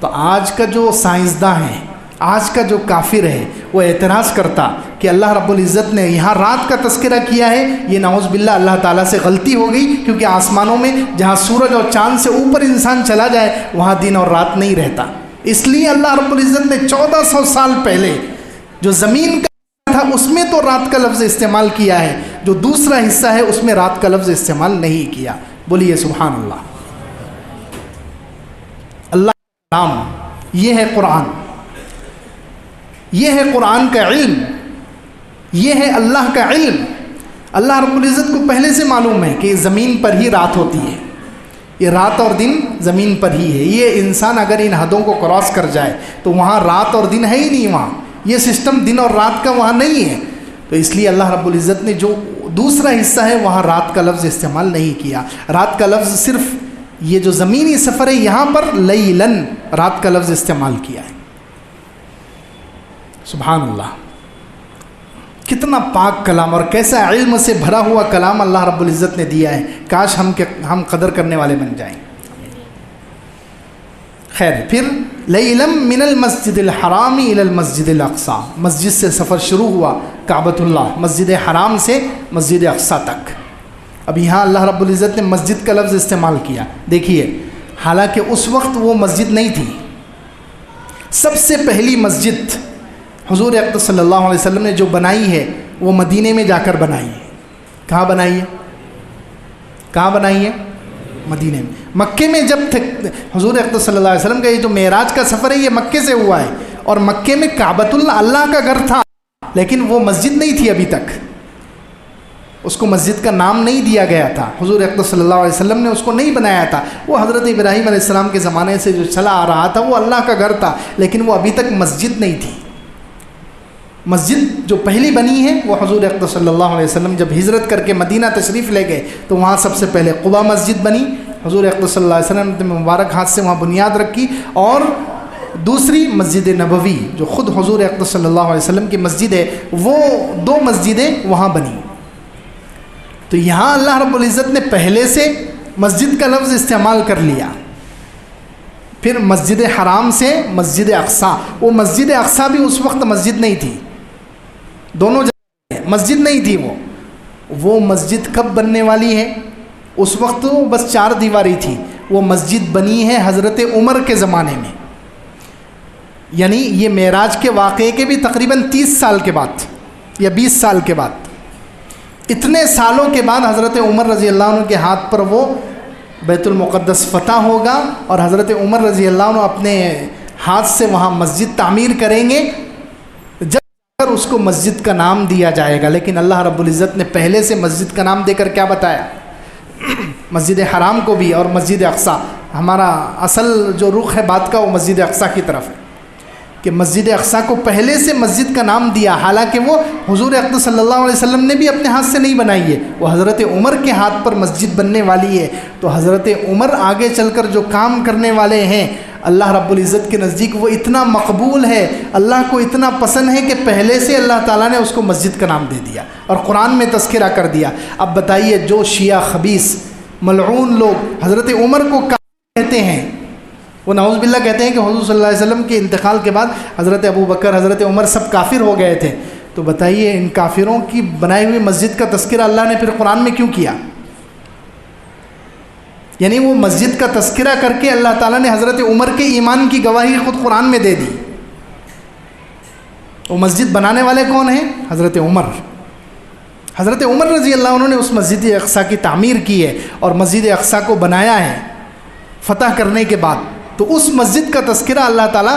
تو آج کا جو سائنسداں ہے، آج کا جو کافر ہے، وہ اعتراض کرتا کہ اللہ رب العزت نے یہاں رات کا تذکرہ کیا ہے، یہ نعوذ باللہ اللہ تعالیٰ سے غلطی ہو گئی، کیونکہ آسمانوں میں جہاں سورج اور چاند سے اوپر انسان چلا جائے وہاں دن اور رات نہیں رہتا۔ اس لیے اللہ رب العزت نے 1400 سال پہلے جو زمین کا تھا اس میں تو رات کا لفظ استعمال کیا ہے، جو دوسرا حصہ ہے اس میں رات کا لفظ استعمال نہیں کیا۔ بولیے سبحان اللہ۔ اللہ کا نام، یہ ہے قرآن، یہ ہے قرآن کا علم، یہ ہے اللہ کا علم۔ اللہ رب العزت کو پہلے سے معلوم ہے کہ زمین پر ہی رات ہوتی ہے، یہ رات اور دن زمین پر ہی ہے۔ یہ انسان اگر ان حدوں کو کراس کر جائے تو وہاں رات اور دن ہے ہی نہیں، وہاں یہ سسٹم دن اور رات کا وہاں نہیں ہے۔ تو اس لیے اللہ رب العزت نے جو دوسرا حصہ ہے وہاں رات کا لفظ استعمال نہیں کیا۔ رات کا لفظ صرف یہ جو زمینی سفر ہے یہاں پر لیلن رات کا لفظ استعمال کیا ہے۔ سبحان اللہ، کتنا پاک کلام اور کیسا علم سے بھرا ہوا کلام اللہ رب العزت نے دیا ہے۔ کاش ہم قدر کرنے والے بن جائیں۔ خیر، پھر لیلم من المسجد الحرام الی المسجد الاقصی، مسجد سے سفر شروع ہوا کعبۃ اللہ، مسجد حرام سے مسجد اقصی تک۔ اب یہاں اللہ رب العزت نے مسجد کا لفظ استعمال کیا۔ دیکھیے، حالانکہ اس وقت وہ مسجد نہیں تھی۔ سب سے پہلی مسجد حضور اقدس صلی اللہ علیہ وسلم نے جو بنائی ہے وہ مدینے میں جا کر بنائی ہے۔ کہاں بنائی ہے؟ کہاں بنائی ہے؟ مدینے میں۔ مکے میں جب حضور اقدس صلی اللہ علیہ وسلم کا یہ جو معراج کا سفر ہے یہ مکے سے ہوا ہے، اور مکے میں کعبۃ اللہ اللہ کا گھر تھا، لیکن وہ مسجد نہیں تھی ابھی تک، اس کو مسجد کا نام نہیں دیا گیا تھا۔ حضور اقدس صلی اللہ علیہ وسلم نے اس کو نہیں بنایا تھا، وہ حضرت ابراہیم علیہ السلام کے زمانے سے جو چلا آ رہا تھا وہ اللہ کا گھر تھا، لیکن وہ ابھی تک مسجد نہیں تھی۔ مسجد جو پہلی بنی ہے وہ حضور اقدس صلی اللہ علیہ وسلم جب ہجرت کر کے مدینہ تشریف لے گئے تو وہاں سب سے پہلے قباء مسجد بنی۔ حضور اقدس صلی اللہ علیہ وسلم نے مبارک ہاتھ سے وہاں بنیاد رکھی، اور دوسری مسجد نبوی جو خود حضور اقدس صلی اللہ علیہ وسلم کی مسجد ہے، وہ 2 مسجدیں وہاں بنی۔ تو یہاں اللہ رب العزت نے پہلے سے مسجد کا لفظ استعمال کر لیا۔ پھر مسجد حرام سے مسجد اقصی، وہ مسجد اقصی بھی اس وقت مسجد نہیں تھی، دونوں جگہ مسجد نہیں تھی۔ وہ مسجد کب بننے والی ہے؟ اس وقت وہ بس 4 دیواری تھی، وہ مسجد بنی ہے حضرت عمر کے زمانے میں، یعنی یہ معراج کے واقعے کے بھی تقریباً 30 سال کے بعد یا 20 سال کے بعد، اتنے سالوں کے بعد حضرت عمر رضی اللہ عنہ کے ہاتھ پر وہ بیت المقدس فتح ہوگا، اور حضرت عمر رضی اللہ عنہ اپنے ہاتھ سے وہاں مسجد تعمیر کریں گے، جب اس کو مسجد کا نام دیا جائے گا۔ لیکن اللہ رب العزت نے پہلے سے مسجد کا نام دے کر کیا بتایا؟ مسجد حرام کو بھی اور مسجد اقصی، ہمارا اصل جو رخ ہے بات کا وہ مسجد اقصی کی طرف ہے، کہ مسجد اقصی کو پہلے سے مسجد کا نام دیا، حالانکہ وہ حضور اقدس صلی اللہ علیہ وسلم نے بھی اپنے ہاتھ سے نہیں بنائی ہے، وہ حضرت عمر کے ہاتھ پر مسجد بننے والی ہے۔ تو حضرت عمر آگے چل کر جو کام کرنے والے ہیں اللہ رب العزت کے نزدیک وہ اتنا مقبول ہے، اللہ کو اتنا پسند ہے کہ پہلے سے اللہ تعالیٰ نے اس کو مسجد کا نام دے دیا اور قرآن میں تذکرہ کر دیا۔ اب بتائیے، جو شیعہ خبیث ملعون لوگ حضرت عمر کو کافر کہتے ہیں، وہ نعوذ باللہ کہتے ہیں کہ حضور صلی اللہ علیہ وسلم کے انتقال کے بعد حضرت ابو بکر، حضرت عمر سب کافر ہو گئے تھے. تو بتائیے ان کافروں کی بنائی ہوئی مسجد کا تذکرہ اللہ نے پھر قرآن میں کیوں کیا؟ یعنی وہ مسجد کا تذکرہ کر کے اللہ تعالیٰ نے حضرت عمر کے ایمان کی گواہی خود قرآن میں دے دی. وہ مسجد بنانے والے کون ہیں؟ حضرت عمر. حضرت عمر رضی اللہ عنہ نے اس مسجد اقصیٰ کی تعمیر کی ہے اور مسجد اقصیٰ کو بنایا ہے فتح کرنے کے بعد. تو اس مسجد کا تذکرہ اللہ تعالیٰ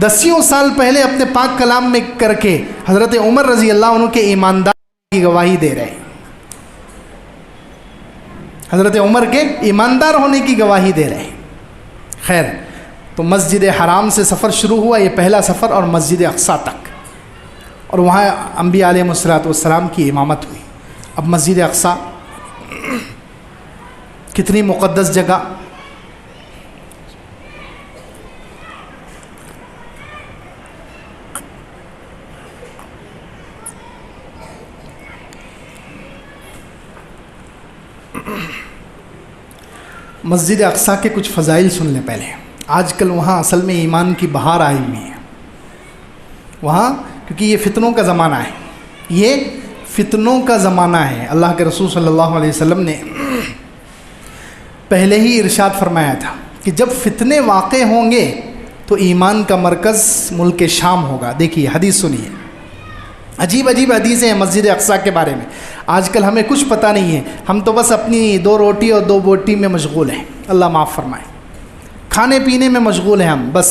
10 سال پہلے اپنے پاک کلام میں کر کے حضرت عمر رضی اللہ عنہ کے ایماندار کی گواہی دے رہے ہیں. حضرت عمر کے ایماندار ہونے کی گواہی دے رہے ہیں. خیر، تو مسجد حرام سے سفر شروع ہوا، یہ پہلا سفر، اور مسجد اقصیٰ تک، اور وہاں انبیاء علیہ السلام کی امامت ہوئی. اب مسجد اقصیٰ کتنی مقدس جگہ. مسجد اقصیٰ کے کچھ فضائل سن لیں پہلے. آج کل وہاں اصل میں ایمان کی بہار آئی ہوئی ہے وہاں، کیونکہ یہ فتنوں کا زمانہ ہے. یہ فتنوں کا زمانہ ہے. اللہ کے رسول صلی اللہ علیہ وسلم نے پہلے ہی ارشاد فرمایا تھا کہ جب فتنے واقع ہوں گے تو ایمان کا مرکز ملک شام ہوگا. دیکھیے حدیث سنیے، عجیب عجیب حدیثیں ہیں مسجد اقصیٰ کے بارے میں. آج کل ہمیں کچھ پتہ نہیں ہے، ہم تو بس اپنی 2 روٹی اور 2 بوٹی میں مشغول ہیں. اللہ معاف فرمائے. کھانے پینے میں مشغول ہیں، ہم بس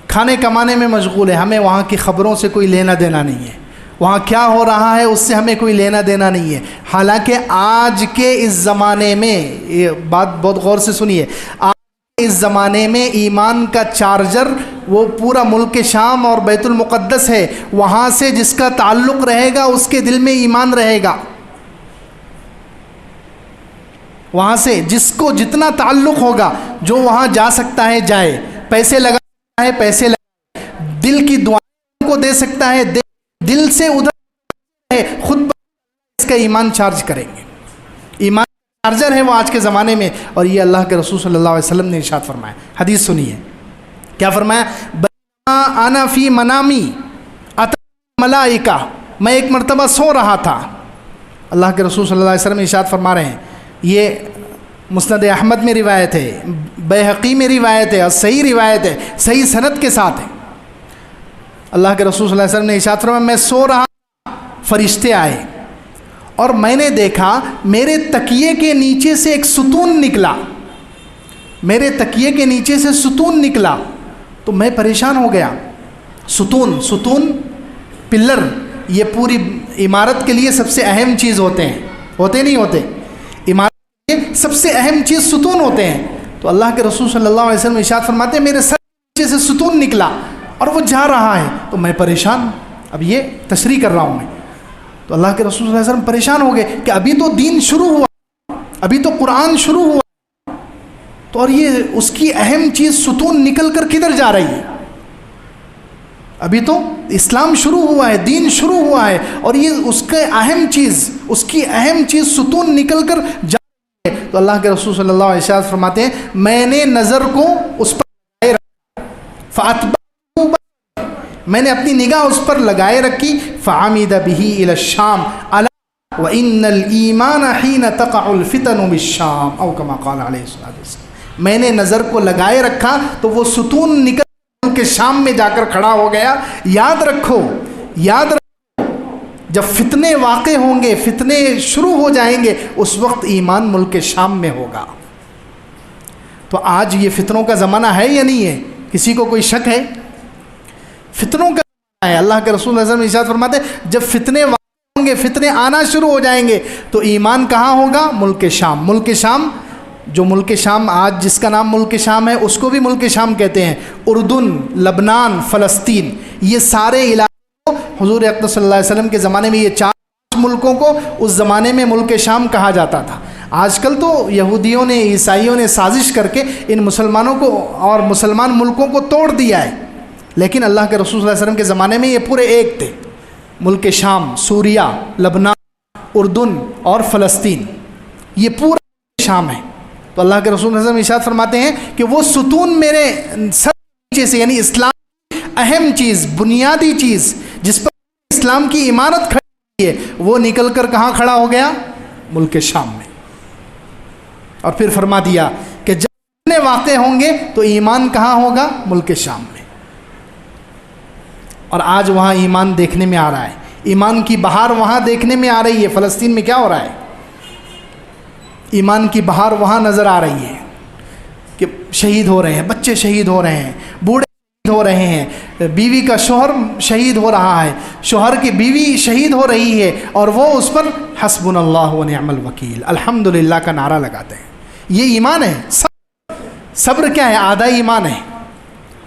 کھانے کمانے میں مشغول ہیں. ہمیں وہاں کی خبروں سے کوئی لینا دینا نہیں ہے، وہاں کیا ہو رہا ہے اس سے ہمیں کوئی لینا دینا نہیں ہے. حالانکہ آج کے اس زمانے میں، یہ بات بہت غور سے سنیے، آج کے اس زمانے میں ایمان کا چارجر وہ پورا ملک شام اور بیت المقدس ہے. وہاں سے جس کا تعلق رہے گا اس کے دل میں ایمان رہے گا. وہاں سے جس کو جتنا تعلق ہوگا، جو وہاں جا سکتا ہے جائے، پیسے لگا سکتا ہے پیسے لگائے، دل کی دعائیں کو دے سکتا ہے دے، دل سے ادھر ہے، خود اس کا ایمان چارج کریں گے. ایمان چارجر ہے وہ آج کے زمانے میں. اور یہ اللہ کے رسول صلی اللہ علیہ وسلم نے ارشاد فرمایا. حدیث سنیے کیا فرمایا. انا فی منامی اتانی ملائکہ، میں ایک مرتبہ سو رہا تھا. اللہ کے رسول صلی اللہ علیہ وسلم ارشاد فرما رہے ہیں. یہ مسند احمد میں روایت ہے، بیہقی میں روایت ہے، اور صحیح روایت ہے، صحیح سند کے ساتھ ہے. اللہ کے رسول صلی اللہ علیہ وسلم نے ارشاد فرمایا، میں سو رہا، فرشتے آئے اور میں نے دیکھا میرے تکیے کے نیچے سے ایک ستون نکلا. میرے تکیے کے نیچے سے ستون نکلا تو میں پریشان ہو گیا. ستون پلر، یہ پوری عمارت کے لیے سب سے اہم چیز ہوتے ہیں، ہوتے نہیں ہوتے؟ عمارت کے لیے سب سے اہم چیز ستون ہوتے ہیں. تو اللہ کے رسول صلی اللہ علیہ وسلم ارشاد فرماتے ہیں میرے سر کے نیچے سے ستون نکلا اور وہ جا رہا ہے تو میں پریشان. اب یہ تشریح کر رہا ہوں میں. تو اللہ کے رسول صلی اللہ علیہ وسلم پریشان ہو گئے کہ ابھی تو دین شروع ہوا، ابھی تو قرآن شروع ہوا، تو اور یہ اس کی اہم چیز ستون نکل کر کدھر جا رہی ہے؟ ابھی تو اسلام شروع ہوا ہے، دین شروع ہوا ہے، اور یہ اس کے اہم چیز، اس کی اہم چیز ستون نکل کر جا رہی ہے. تو اللہ کے رسول صلی اللہ علیہ وسلم فرماتے ہیں میں نے نظر کو اس پر لگائے رکھا، فَأَتْبَعُهُ، میں نے اپنی نگاہ اس پر لگائے رکھی. فَعَمِدَ بِهِ إِلَى الشَّامِ أَلَا وَإِنَّ الْإِيمَانَ حِينَ تَقَعُ الْفِتَنُ بِالشَّامِ أَوْ كَمَا قَالَ عَلَيْهِ الصَّلَاةُ وَالسَّلَامُ. میں نے نظر کو لگائے رکھا تو وہ ستون نکل کے شام میں جا کر کھڑا ہو گیا. یاد رکھو جب فتنے واقع ہوں گے، فتنے شروع ہو جائیں گے، اس وقت ایمان ملک شام میں ہوگا. تو آج یہ فتنوں کا زمانہ ہے یا نہیں ہے؟ کسی کو کوئی شک ہے؟ فتنوں کا زمانہ ہے. اللہ کے رسول صلی اللہ علیہ وسلم ارشاد فرماتے ہیں جب فتنے واقع ہوں گے، فتنے آنا شروع ہو جائیں گے تو ایمان کہاں ہوگا؟ ملک شام. ملک شام، جو ملک شام آج جس کا نام ملک شام ہے اس کو بھی ملک شام کہتے ہیں. اردن، لبنان، فلسطین، یہ سارے علاقے حضور اقدس صلی اللہ علیہ وسلم کے زمانے میں یہ 4 ملکوں کو اس زمانے میں ملک شام کہا جاتا تھا. آج کل تو یہودیوں نے، عیسائیوں نے سازش کر کے ان مسلمانوں کو اور مسلمان ملکوں کو توڑ دیا ہے، لیکن اللہ کے رسول صلی اللہ علیہ وسلم کے زمانے میں یہ پورے ایک تھے. ملک شام، سوریہ، لبنان، اردن اور فلسطین، یہ پورا شام ہے. تو اللہ کے رسول صلی اللہ علیہ وسلم ارشاد فرماتے ہیں کہ وہ ستون میرے سر نیچے سے، یعنی اسلام کی اہم چیز، بنیادی چیز جس پر اسلام کی عمارت کھڑی ہے، وہ نکل کر کہاں کھڑا ہو گیا؟ ملک شام میں۔ اور پھر فرما دیا کہ جب فتنے واقع ہوں گے تو ایمان کہاں ہوگا؟ ملک شام میں۔ اور آج وہاں ایمان دیکھنے میں آ رہا ہے، ایمان کی بہار وہاں دیکھنے میں آ رہی ہے۔ فلسطین میں کیا ہو رہا ہے؟ ایمان کی بہار وہاں نظر آ رہی ہے کہ شہید ہو رہے ہیں، بچے شہید ہو رہے ہیں، بوڑھے شہید ہو رہے ہیں، بیوی کا شوہر شہید ہو رہا ہے، شوہر کی بیوی شہید ہو رہی ہے، اور وہ اس پر حسبنا اللہ و نعم الوکیل الحمدللہ کا نعرہ لگاتے ہیں۔ یہ ایمان ہے۔ صبر کیا ہے؟ آدھا ایمان ہے۔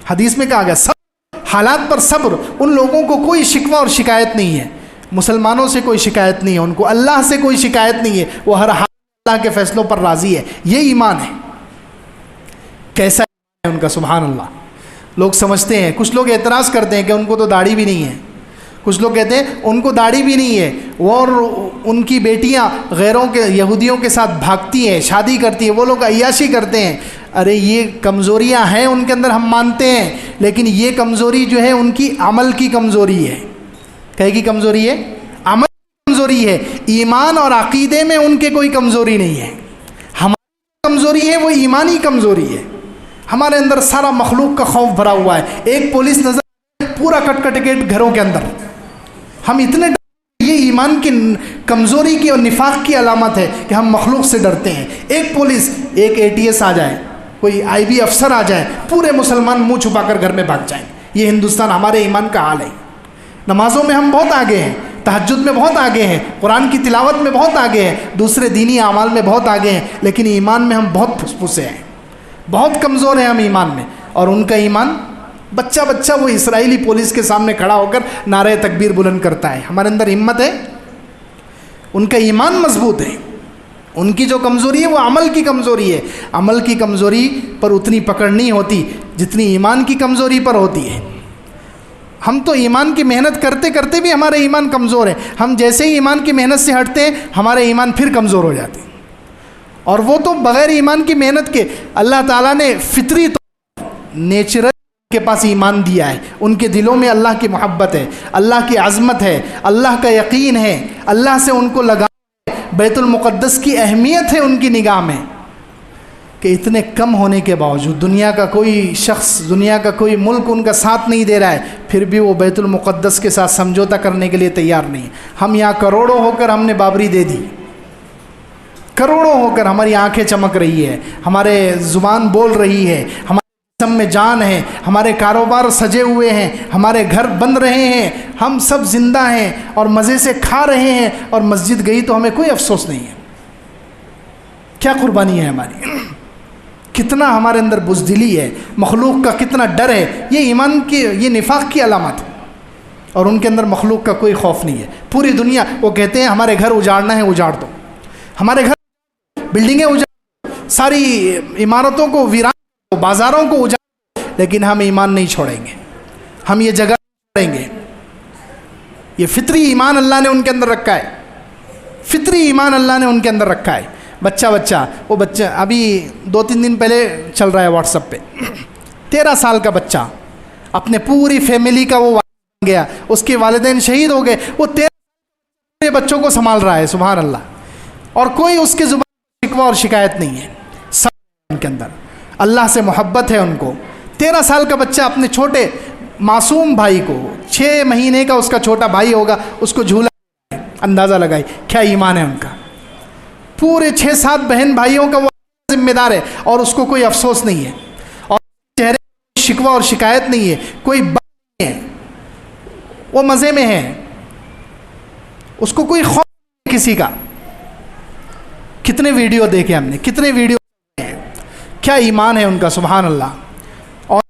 حدیث میں کہا گیا صبر، حالات پر صبر۔ ان لوگوں کو کوئی شکوہ اور شکایت نہیں ہے، مسلمانوں سے کوئی شکایت نہیں ہے، ان کو اللہ سے کوئی شکایت نہیں ہے، وہ ہر حال اللہ کے فیصلوں پر راضی ہے۔ یہ ایمان ہے۔ کیسا ہے ان کا؟ سبحان اللہ۔ لوگ سمجھتے ہیں، کچھ لوگ اعتراض کرتے ہیں کہ ان کو تو داڑھی بھی نہیں ہے، کچھ لوگ کہتے ہیں ان کو داڑھی بھی نہیں ہے، وہ اور ان کی بیٹیاں غیروں کے یہودیوں کے ساتھ بھاگتی ہیں، شادی کرتی ہیں، وہ لوگ عیاشی کرتے ہیں۔ ارے یہ کمزوریاں ہیں ان کے اندر، ہم مانتے ہیں، لیکن یہ کمزوری جو ہے ان کی عمل کی کمزوری ہے۔ کہے کی کمزوری ہے؟ عمل کی کمزوری ہے۔ ایمان اور عقیدے میں ان کے کوئی کمزوری نہیں ہے۔ ہماری کمزوری ہے وہ ایمانی کمزوری ہے۔ ہمارے اندر سارا مخلوق کا خوف بھرا ہوا ہے۔ ایک پولیس نظر پورا کٹ کٹ کے گھروں کے اندر، ہم اتنے یہ ایمان کی کمزوری کی اور نفاق کی علامت ہے کہ ہم مخلوق سے ڈرتے ہیں۔ ایک پولیس، ایک ATS آ جائے، کوئی IB افسر آ جائے، پورے مسلمان منہ چھپا کر گھر میں بھاگ جائیں۔ یہ ہندوستان ہمارے ایمان کا حال ہے۔ نمازوں میں ہم بہت آگے ہیں، تہجد میں بہت آگے ہیں، قرآن کی تلاوت میں بہت آگے ہیں، دوسرے دینی اعمال میں بہت آگے ہیں، لیکن ایمان میں ہم بہت پھسپھسے ہیں، بہت کمزور ہیں ہم ایمان میں۔ اور ان کا ایمان بچہ بچہ وہ اسرائیلی پولیس کے سامنے کھڑا ہو کر نعرہ تکبیر بلند کرتا ہے۔ ہمارے اندر ہمت ہے؟ ان کا ایمان مضبوط ہے۔ ان کی جو کمزوری ہے وہ عمل کی کمزوری ہے۔ عمل کی کمزوری پر اتنی پکڑ نہیں ہوتی جتنی ایمان کی کمزوری پر ہوتی ہے۔ ہم تو ایمان کی محنت کرتے کرتے بھی ہمارے ایمان کمزور ہے۔ ہم جیسے ہی ایمان کی محنت سے ہٹتے ہیں ہمارے ایمان پھر کمزور ہو جاتے ہیں۔ اور وہ تو بغیر ایمان کی محنت کے اللہ تعالیٰ نے فطری طور نیچرل کے پاس ایمان دیا ہے۔ ان کے دلوں میں اللہ کی محبت ہے، اللہ کی عظمت ہے، اللہ کا یقین ہے، اللہ سے ان کو لگا ہے، بیت المقدس کی اہمیت ہے ان کی نگاہ میں، کہ اتنے کم ہونے کے باوجود دنیا کا کوئی شخص، دنیا کا کوئی ملک ان کا ساتھ نہیں دے رہا ہے، پھر بھی وہ بیت المقدس کے ساتھ سمجھوتا کرنے کے لیے تیار نہیں۔ ہم یہاں کروڑوں ہو کر ہم نے بابری دے دی، کروڑوں ہو کر ہماری آنکھیں چمک رہی ہے، ہمارے زبان بول رہی ہے، ہمارے جسم میں جان ہے، ہمارے کاروبار سجے ہوئے ہیں، ہمارے گھر بن رہے ہیں، ہم سب زندہ ہیں اور مزے سے کھا رہے ہیں، اور مسجد گئی تو ہمیں کوئی افسوس نہیں ہے۔ کیا قربانی ہے ہماری، کتنا ہمارے اندر بزدلی ہے، مخلوق کا کتنا ڈر ہے۔ یہ ایمان کی، یہ نفاق کی علامت ہے۔ اور ان کے اندر مخلوق کا کوئی خوف نہیں ہے۔ پوری دنیا، وہ کہتے ہیں ہمارے گھر اجاڑنا ہے اجاڑ دو، ہمارے گھر بلڈنگیں اجاڑ، ساری عمارتوں کو ویران، بازاروں کو اجاڑ، لیکن ہم ایمان نہیں چھوڑیں گے، ہم یہ جگہ چھوڑیں گے۔ یہ فطری ایمان اللہ نے ان کے اندر رکھا ہے، فطری ایمان اللہ نے ان کے اندر رکھا ہے۔ وہ بچہ ابھی 2-3 دن پہلے چل رہا ہے واٹس ایپ پہ، 13 سال کا بچہ، اپنے پوری فیملی کا وہ بن گیا، اس کے والدین شہید ہو گئے، وہ 13 بچوں کو سنبھال رہا ہے، سبحان اللہ، اور کوئی اس کے زبان شکوہ اور شکایت نہیں ہے۔ سب ان کے اندر اللہ سے محبت ہے ان کو۔ 13 سال کا بچہ اپنے چھوٹے معصوم بھائی کو، 6 مہینے کا اس کا چھوٹا بھائی ہوگا، اس کو جھولا، اندازہ لگائی کیا ایمان ہے ان کا۔ پورے 6-7 بہن بھائیوں کا وہ ذمہ دار ہے، اور اس کو کوئی افسوس نہیں ہے، اور چہرے میں شکوہ اور شکایت نہیں ہے، کوئی بات نہیں ہے، وہ مزے میں ہے، اس کو کوئی خوف نہیں کسی کا۔ کتنے ویڈیو دیکھے ہم نے، کتنے ویڈیو دیکھے، کیا ایمان ہے ان کا، سبحان اللہ۔ اور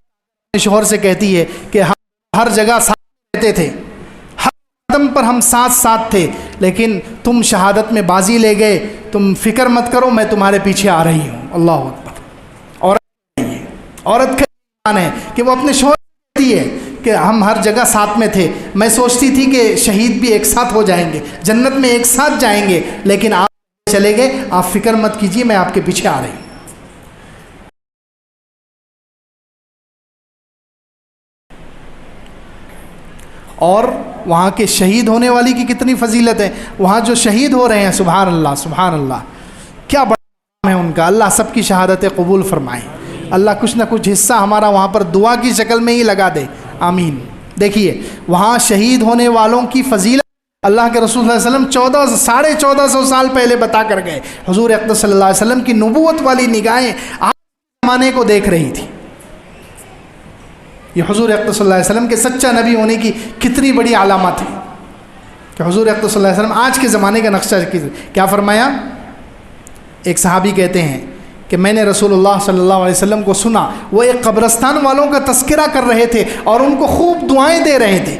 شوہر سے کہتی ہے کہ ہم ہر جگہ ساتھ رہتے تھے، ہر قدم پر ہم ساتھ تھے، لیکن تم شہادت میں بازی لے گئے، تم فکر مت کرو، میں تمہارے پیچھے آ رہی ہوں۔ اللہ اکبر۔ عورت کا ایمان ہے کہ وہ اپنے شوہر سے کہتی ہے کہ ہم ہر جگہ ساتھ میں تھے، میں سوچتی تھی کہ شہید بھی ایک ساتھ ہو جائیں گے، جنت میں ایک ساتھ جائیں گے، لیکن آپ چلے گئے، آپ فکر مت کیجیے، میں آپ کے پیچھے آ رہی ہوں۔ اور وہاں کے شہید ہونے والی کی کتنی فضیلت ہے. وہاں جو شہید ہو رہے ہیں سبحان اللہ سبحان اللہ، کیا بڑا ہے ان کا. اللہ سب کی شہادتیں قبول فرمائے. اللہ کچھ نہ کچھ حصہ ہمارا وہاں پر دعا کی شکل میں ہی لگا دے، آمین. دیکھیے وہاں شہید ہونے والوں کی فضیلت اللہ کے رسول صلی اللہ علیہ وسلم 1450 سال پہلے بتا کر گئے. حضور اقدس صلی اللہ علیہ وسلم کی نبوت والی نگاہیں آج زمانے کو دیکھ رہی تھی. یہ حضور اقدس صلی اللہ علیہ وسلم کے سچا نبی ہونے کی کتنی بڑی علامت ہے کہ حضور اقدس صلی اللہ علیہ وسلم آج کے زمانے کا نقشہ کیا فرمایا. ایک صحابی کہتے ہیں کہ میں نے رسول اللہ صلی اللہ علیہ وسلم کو سنا، وہ ایک قبرستان والوں کا تذکرہ کر رہے تھے اور ان کو خوب دعائیں دے رہے تھے.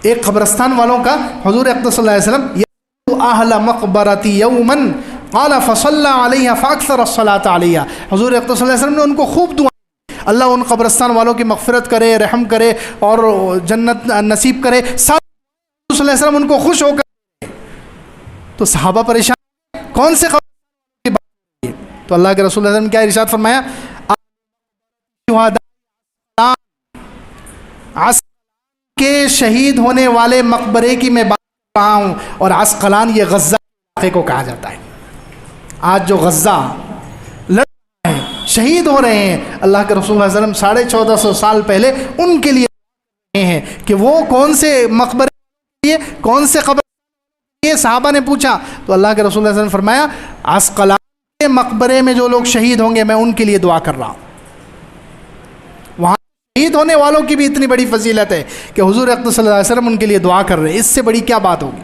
ایک قبرستان والوں کا حضور اقدس صلی اللہ علیہ وسلم یَأْتُ أَهْلَ مَقْبَرَتِ يَوْمًا قَالَ فَصَلَّى عَلَيْهَا فَأَكْثَرَ الصَّلَاةَ عَلَيْهَا. حضور اقدس صلی اللہ علیہ وسلم نے ان کو خوب دعائیں، اللہ ان قبرستان والوں کی مغفرت کرے، رحم کرے اور جنت نصیب کرے. صلی اللہ علیہ وسلم ان کو خوش ہو کر، تو صحابہ پریشان کون سے قبر کی بات ہے. تو اللہ کے رسول صلی اللہ علیہ وسلم کیا ارشاد فرمایا، کے شہید ہونے والے مقبرے کی میں بات کر رہا ہوں. اور عسقلان یہ غزہ علاقے کو کہا جاتا ہے. آج جو غزہ لڑ رہے ہیں، شہید ہو رہے ہیں، اللہ کے رسول صلی اللہ علیہ وسلم 1450 سال پہلے ان کے لیے ہیں کہ وہ کون سے مقبرے، کون سے قبر. یہ صحابہ نے پوچھا تو اللہ کے رسول صلی اللہ علیہ وسلم فرمایا عسقلان کے مقبرے میں جو لوگ شہید ہوں گے میں ان کے لیے دعا کر رہا ہوں. وہاں شہید ہونے والوں کی بھی اتنی بڑی فضیلت ہے کہ حضور اقدس صلی اللہ علیہ وسلم ان کے لیے دعا کر رہے ہیں. اس سے بڑی کیا بات ہوگی.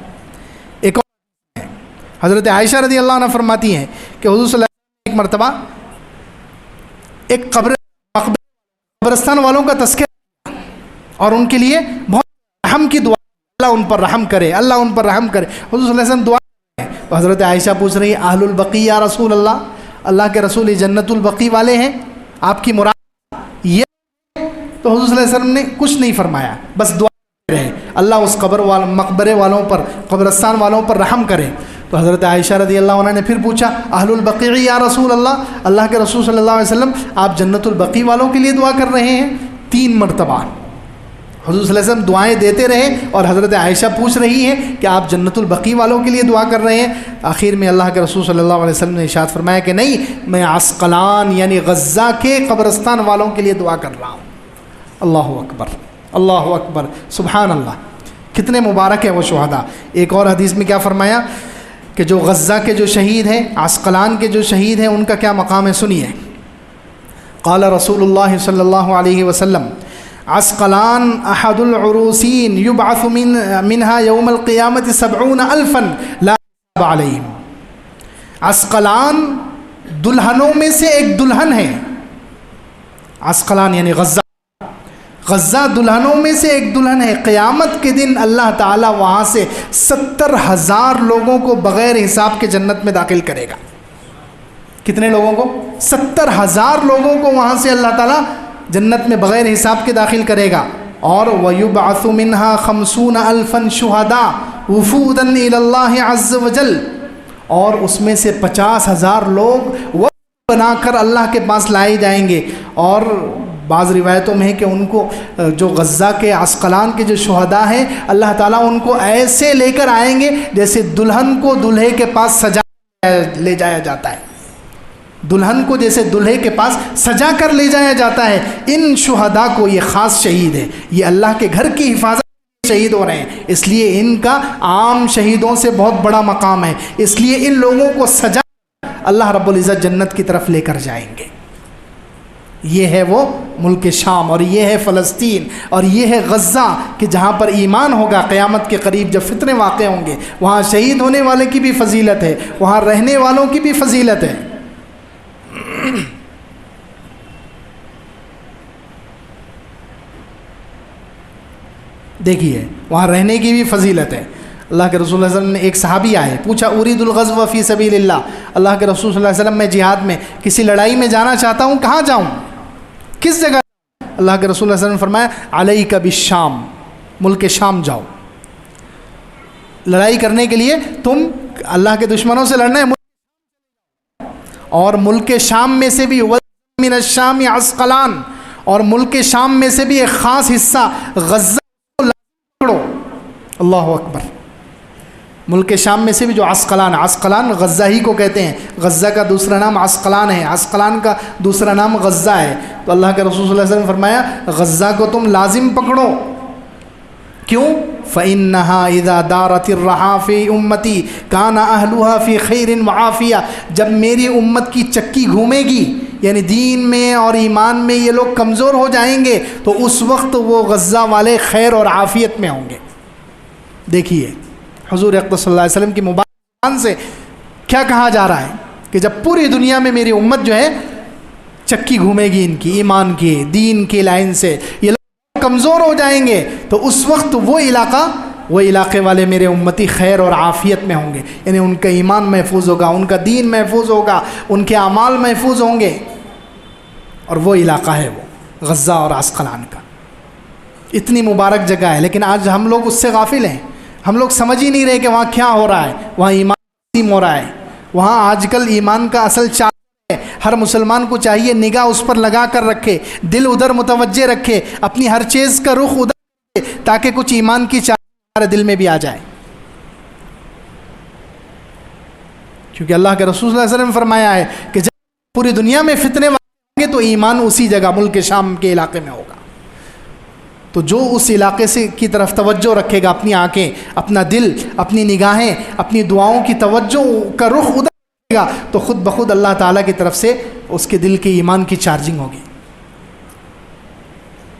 ایک اور حضرت عائشہ رضی اللہ عنہ فرماتی ہیں کہ حضور صلی اللہ علیہ وسلم ایک مرتبہ ایک قبرستان والوں کا تذکرہ اور ان کے لیے بہت رحم کی دعا، اللہ ان پر رحم کرے، اللہ ان پر رحم کرے. حضور صلی اللہ علیہ وسلم دعا کریں. حضرت عائشہ پوچھ رہی ہیں اہل البقیع یا رسول اللہ، اللہ کے رسول جنت البقیع والے ہیں، آپ کی مراد یہ. تو حضور صلی اللہ علیہ وسلم نے کچھ نہیں فرمایا، بس دعا رہے اللہ اس مقبرے والوں پر، قبرستان والوں پر رحم کرے. تو حضرت عائشہ رضی اللہ عنہ نے پھر پوچھا اہل البقیع یا رسول اللہ، اللہ کے رسول صلی اللہ علیہ وسلم آپ جنت البقیع والوں کے لیے دعا کر رہے ہیں. 3 مرتبہ حضور صلی اللہ علیہ وسلم دعائیں دیتے رہے اور حضرت عائشہ پوچھ رہی ہیں کہ آپ جنت البقیع والوں کے لیے دعا کر رہے ہیں. آخر میں اللہ کے رسول صلی اللہ علیہ وسلم نے ارشاد فرمایا کہ نہیں، میں عسقلان یعنی غزہ کے قبرستان والوں کے لیے دعا کر رہا ہوں. اللہ اکبر اللہ اکبر سبحان اللہ. کتنے مبارک ہیں وہ شہداء. ایک اور حدیث میں کیا فرمایا کہ جو غزہ کے جو شہید ہیں، عسقلان کے جو شہید ہیں، ان کا کیا مقام ہے سنیے. قال رسول اللہ صلی اللہ علیہ وسلم عسقلان احد العروسین یبعث منها یوم القیامت 70,000 لا عذاب علیہم. عسقلان دلہنوں میں سے ایک دلہن ہے. عسقلان یعنی غزہ، غزہ دلہنوں میں سے ایک دلہن ہے. قیامت کے دن اللہ تعالیٰ وہاں سے 70,000 لوگوں کو بغیر حساب کے جنت میں داخل کرے گا. کتنے لوگوں کو؟ 70,000 لوگوں کو وہاں سے اللہ تعالیٰ جنت میں بغیر حساب کے داخل کرے گا. اور وَيُبْعَثُ مِنْهَا 50,000 شُهَدَاء وُفُودًا إِلَى اللَّهِ عَزَّ وَجَلَّ. اور اس میں سے 50,000 لوگ وہ بنا کر اللہ کے پاس لائے جائیں گے. اور بعض روایتوں میں ہے کہ ان کو جو غزہ کے عسقلان کے جو شہداء ہیں اللہ تعالیٰ ان کو ایسے لے کر آئیں گے جیسے دلہن کو دلہے کے پاس سجا لے جایا جاتا ہے. دلہن کو جیسے دلہے کے پاس سجا کر لے جایا جاتا ہے. ان شہداء کو یہ خاص شہید ہے، یہ اللہ کے گھر کی حفاظت شہید ہو رہے ہیں، اس لیے ان کا عام شہیدوں سے بہت بڑا مقام ہے. اس لیے ان لوگوں کو سجا اللہ رب العزت جنت کی طرف لے کر جائیں گے. یہ ہے وہ ملک شام اور یہ ہے فلسطین اور یہ ہے غزہ کہ جہاں پر ایمان ہوگا قیامت کے قریب جب فتنے واقع ہوں گے. وہاں شہید ہونے والے کی بھی فضیلت ہے، وہاں رہنے والوں کی بھی فضیلت ہے. دیکھیے وہاں رہنے کی بھی فضیلت ہے. اللہ کے رسول صلی اللہ علیہ وسلم نے ایک صحابی آئے پوچھا ارید الغزو فی سبیل اللہ، اللہ کے رسول صلی اللہ علیہ وسلم میں جہاد میں کسی لڑائی میں جانا چاہتا ہوں، کہاں جاؤں، کس جگہ؟ اللہ کے رسول صلی اللہ علیہ وسلم نے فرمایا علیک بالشام، ملک شام جاؤ. لڑائی کرنے کے لیے تم اللہ کے دشمنوں سے لڑنا ہے. اور ملک شام میں سے بھی من الشام عسقلان، اور ملک شام میں سے بھی ایک خاص حصہ غزہ پکڑو. اللہ اکبر. ملک شام میں سے بھی جو عسقلان غزہ ہی کو کہتے ہیں. غزہ کا دوسرا نام عسقلان ہے, عسقلان کا دوسرا نام غزہ ہے. تو اللہ کے رسول صلی اللہ علیہ وسلم نے فرمایا غزہ کو تم لازم پکڑو. کیوں؟ فَإِنَّهَا إِذَا دَارَتِ الرَّحَا فِي أُمَّتِي كَانَ أَهْلُهَا فِي خَيْرٍ وَعَافِيَةٍ. جب میری امت کی چکی گھومے گی, یعنی دین میں اور ایمان میں یہ لوگ کمزور ہو جائیں گے, تو اس وقت وہ غزہ والے خیر اور عافیت میں ہوں گے. دیکھیے حضور اقدس صلی اللہ علیہ وسلم کی مبارک زبان سے کیا کہا جا رہا ہے کہ جب پوری دنیا میں میری امت جو ہے چکی گھومے گی ان کی ایمان کی دین کی لائن سے, یہ لوگ کمزور ہو جائیں گے, تو اس وقت وہ علاقے والے میرے امتی خیر اور عافیت میں ہوں گے. یعنی ان کا ایمان محفوظ ہوگا, ان کا دین محفوظ ہوگا, ان کے اعمال محفوظ ہوں گے. اور وہ علاقہ ہے وہ غزہ اور عسقلان کا. اتنی مبارک جگہ ہے, لیکن آج ہم لوگ اس سے غافل ہیں. ہم لوگ سمجھ ہی نہیں رہے کہ وہاں کیا ہو رہا ہے. وہاں ایمان تقسیم ہو رہا ہے. وہاں آج کل ایمان کا اصل چار ہے. ہر مسلمان کو چاہیے نگاہ اس پر لگا کر رکھے, دل ادھر متوجہ رکھے, اپنی ہر چیز کا رخ ادھر رکھے, تاکہ کچھ ایمان کی چار ہمارے دل میں بھی آ جائے. کیونکہ اللہ کے رسول صلی اللہ علیہ وسلم نے فرمایا ہے کہ جب پوری دنیا میں فتنے ہوں گے تو ایمان اسی جگہ ملک شام کے علاقے میں ہوگا. تو جو اس علاقے سے کی طرف توجہ رکھے گا, اپنی آنکھیں, اپنا دل, اپنی نگاہیں, اپنی دعاؤں کی توجہ کا رخ ادھر رکھے گا, تو خود بخود اللہ تعالیٰ کی طرف سے اس کے دل کے ایمان کی چارجنگ ہوگی.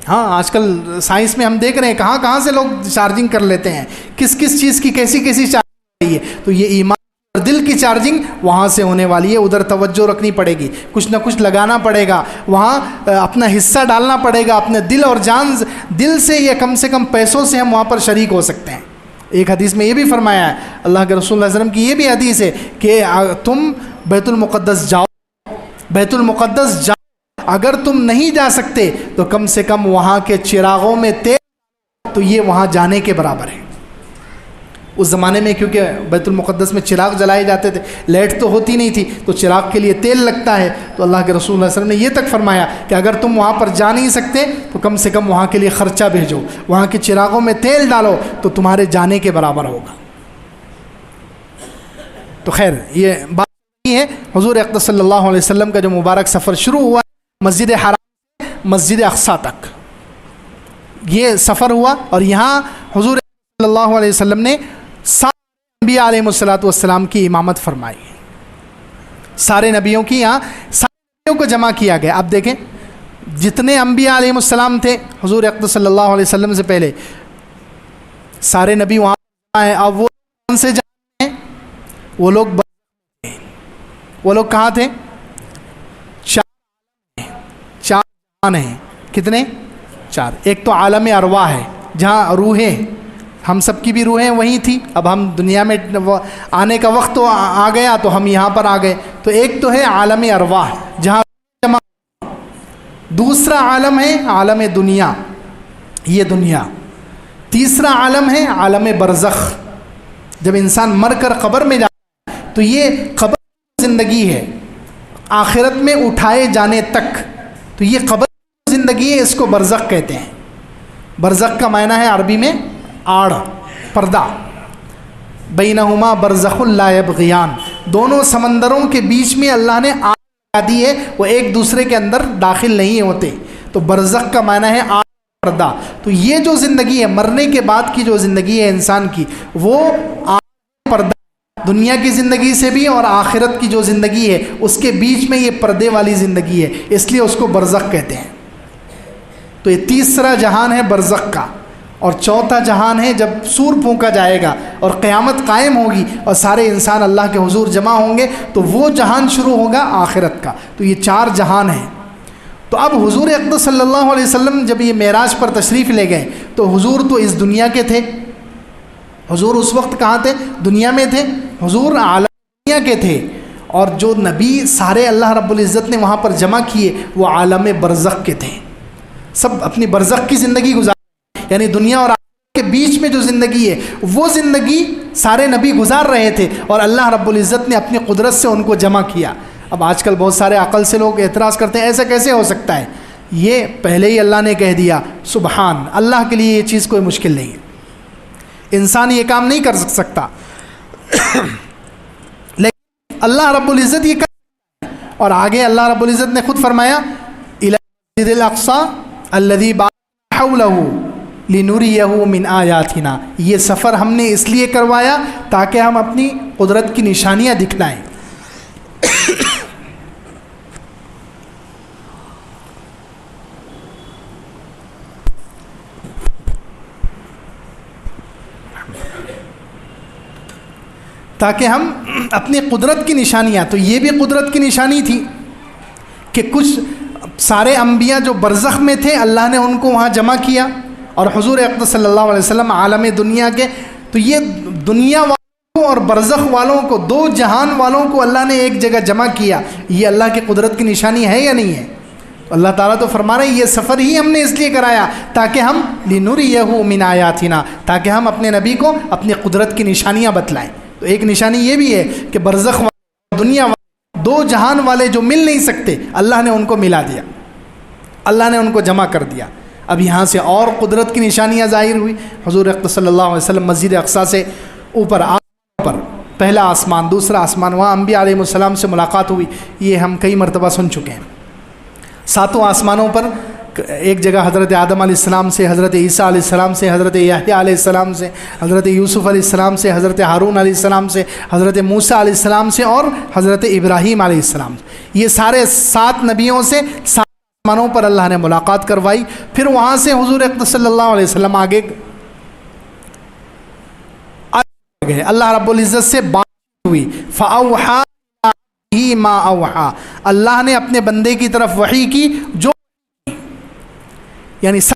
ہاں آج کل سائنس میں ہم دیکھ رہے ہیں کہاں سے لوگ چارجنگ کر لیتے ہیں, کس چیز کی کیسی چارجنگ ہے. تو یہ ایمان اور دل کی چارجنگ وہاں سے ہونے والی ہے. ادھر توجہ رکھنی پڑے گی, کچھ نہ کچھ لگانا پڑے گا, وہاں اپنا حصہ ڈالنا پڑے گا, اپنے دل اور جان, دل سے یا کم سے کم پیسوں سے ہم وہاں پر شریک ہو سکتے ہیں. ایک حدیث میں یہ بھی فرمایا ہے اللہ کے رسول صلی اللہ علیہ وسلم کی یہ بھی حدیث ہے کہ تم بیت المقدس جاؤ, بیت المقدس جاؤ, اگر تم نہیں جا سکتے تو کم سے کم وہاں کے چراغوں میں تیل, تو یہ وہاں جانے کے برابر ہے. اس زمانے میں کیونکہ بیت المقدس میں چراغ جلائے جاتے تھے, لائٹ تو ہوتی نہیں تھی, تو چراغ کے لیے تیل لگتا ہے. تو اللہ کے رسول صلی اللہ علیہ وسلم نے یہ تک فرمایا کہ اگر تم وہاں پر جا نہیں سکتے تو کم سے کم وہاں کے لیے خرچہ بھیجو, وہاں کے چراغوں میں تیل ڈالو, تو تمہارے جانے کے برابر ہوگا. تو خیر یہ بات نہیں ہے. حضور اقدس صلی اللہ علیہ وسلم کا جو مبارک سفر شروع ہوا مسجد حرام سے مسجد اقصیٰ تک, یہ سفر ہوا, اور یہاں حضور صلی اللہ علیہ وسلم نے سارے انبیاء علیہ السلام کی امامت فرمائی. سارے نبیوں کی یہاں سارے نبیوں کو جمع کیا گیا. اب دیکھیں جتنے انبیاء علیہ السلام تھے حضور اقدس صلی اللہ علیہ وسلم سے پہلے, سارے نبی وہاں ہیں. اب وہ کون سے جہان ہیں؟ وہ لوگ کہاں تھے؟ چار جہان ہیں. کتنے؟ چار. ایک تو عالم ارواح ہے جہاں روحیں, ہم سب کی بھی روحیں وہیں تھی. اب ہم دنیا میں آنے کا وقت تو آ گیا تو ہم یہاں پر آ گئے. تو ایک تو ہے عالم ارواح جہاں جمع. دوسرا عالم ہے عالم دنیا, یہ دنیا. تیسرا عالم ہے عالم برزخ, جب انسان مر کر قبر میں جاتا ہے تو یہ قبر زندگی ہے, آخرت میں اٹھائے جانے تک. تو یہ قبر زندگی ہے, اس کو برزخ کہتے ہیں. برزخ کا معنی ہے عربی میں آڑ, پردہ. بینہما برزخ لا یبغیان, دونوں سمندروں کے بیچ میں اللہ نے آڑ لگا دی ہے, وہ ایک دوسرے کے اندر داخل نہیں ہوتے. تو برزخ کا معنی ہے آڑ, پردہ. تو یہ جو زندگی ہے مرنے کے بعد کی جو زندگی ہے انسان کی, وہ آڑ, پردہ. دنیا کی زندگی سے بھی اور آخرت کی جو زندگی ہے اس کے بیچ میں یہ پردے والی زندگی ہے, اس لیے اس کو برزخ کہتے ہیں. تو یہ تیسرا جہان ہے برزخ کا. اور چوتھا جہان ہے جب سور پھونکا جائے گا اور قیامت قائم ہوگی اور سارے انسان اللہ کے حضور جمع ہوں گے, تو وہ جہان شروع ہوگا آخرت کا. تو یہ چار جہان ہیں. تو اب حضور اقدس صلی اللہ علیہ وسلم جب یہ معراج پر تشریف لے گئے تو حضور تو اس دنیا کے تھے. حضور اس وقت کہاں تھے؟ دنیا میں تھے. حضور عالم دنیا کے تھے, اور جو نبی سارے اللہ رب العزت نے وہاں پر جمع کیے وہ عالم برزخ کے تھے. سب اپنی برزخ کی زندگی گزار, یعنی دنیا اور آخرت کے بیچ میں جو زندگی ہے وہ زندگی سارے نبی گزار رہے تھے, اور اللہ رب العزت نے اپنی قدرت سے ان کو جمع کیا. اب آج کل بہت سارے عقل سے لوگ اعتراض کرتے ہیں ایسا کیسے ہو سکتا ہے. یہ پہلے ہی اللہ نے کہہ دیا, سبحان اللہ, کے لیے یہ چیز کوئی مشکل نہیں ہے. انسان یہ کام نہیں کر سکتا، لیکن اللہ رب العزت یہ کر، اور آگے اللہ رب العزت نے خود فرمایا الی المسجد الاقصی الذی بارکنا حولہ لنریہ من آیاتنا، یہ سفر ہم نے اس لیے کروایا تاکہ ہم اپنی قدرت کی نشانیاں دکھلائیں۔ تاکہ ہم اپنی قدرت کی نشانیاں، تو یہ بھی قدرت کی نشانی تھی کہ کچھ سارے انبیاء جو برزخ میں تھے اللہ نے ان کو وہاں جمع کیا، اور حضور اقدس صلی اللہ علیہ وسلم عالم دنیا کے، تو یہ دنیا والوں کو اور برزخ والوں کو، دو جہان والوں کو اللہ نے ایک جگہ جمع کیا، یہ اللہ کی قدرت کی نشانی ہے یا نہیں ہے؟ اللہ تعالیٰ تو فرما رہے ہیں یہ سفر ہی ہم نے اس لیے کرایا تاکہ ہم لنریہ من آیاتنا، تاکہ ہم اپنے نبی کو اپنی قدرت کی نشانیاں بتلائیں۔ تو ایک نشانی یہ بھی ہے کہ برزخ والے، دنیا والے، دو جہان والے جو مل نہیں سکتے اللہ نے ان کو ملا دیا، اللہ نے ان کو جمع کر دیا۔ اب یہاں سے اور قدرت کی نشانیاں ظاہر ہوئی۔ حضور اقدس صلی اللہ علیہ وسلم مسجد اقصیٰ سے اوپر پر پہلا آسمان، دوسرا آسمان، وہاں انبیاء علیہ السلام سے ملاقات ہوئی، یہ ہم کئی مرتبہ سن چکے ہیں۔ ساتوں آسمانوں پر ایک جگہ حضرت آدم علیہ السلام سے، حضرت عیسیٰ علیہ السلام سے، حضرت یحییٰ علیہ السلام سے، حضرت یوسف علیہ السلام سے، حضرت ہارون علیہ السلام سے، حضرت موسیٰ علیہ السلام سے، اور حضرت ابراہیم علیہ السلام سے، یہ سارے 7 نبیوں سے 7 آسمانوں پر اللہ نے ملاقات کروائی۔ پھر وہاں سے حضور اقدس صلی اللہ علیہ وسلم آگے گئے، اللہ رب العزت سے بات ہوئی، فَأَوْحَىٰ إِلَىٰ مَا أَوْحَىٰ، اللہ نے اپنے بندے کی طرف وحی کی جو، یعنی سب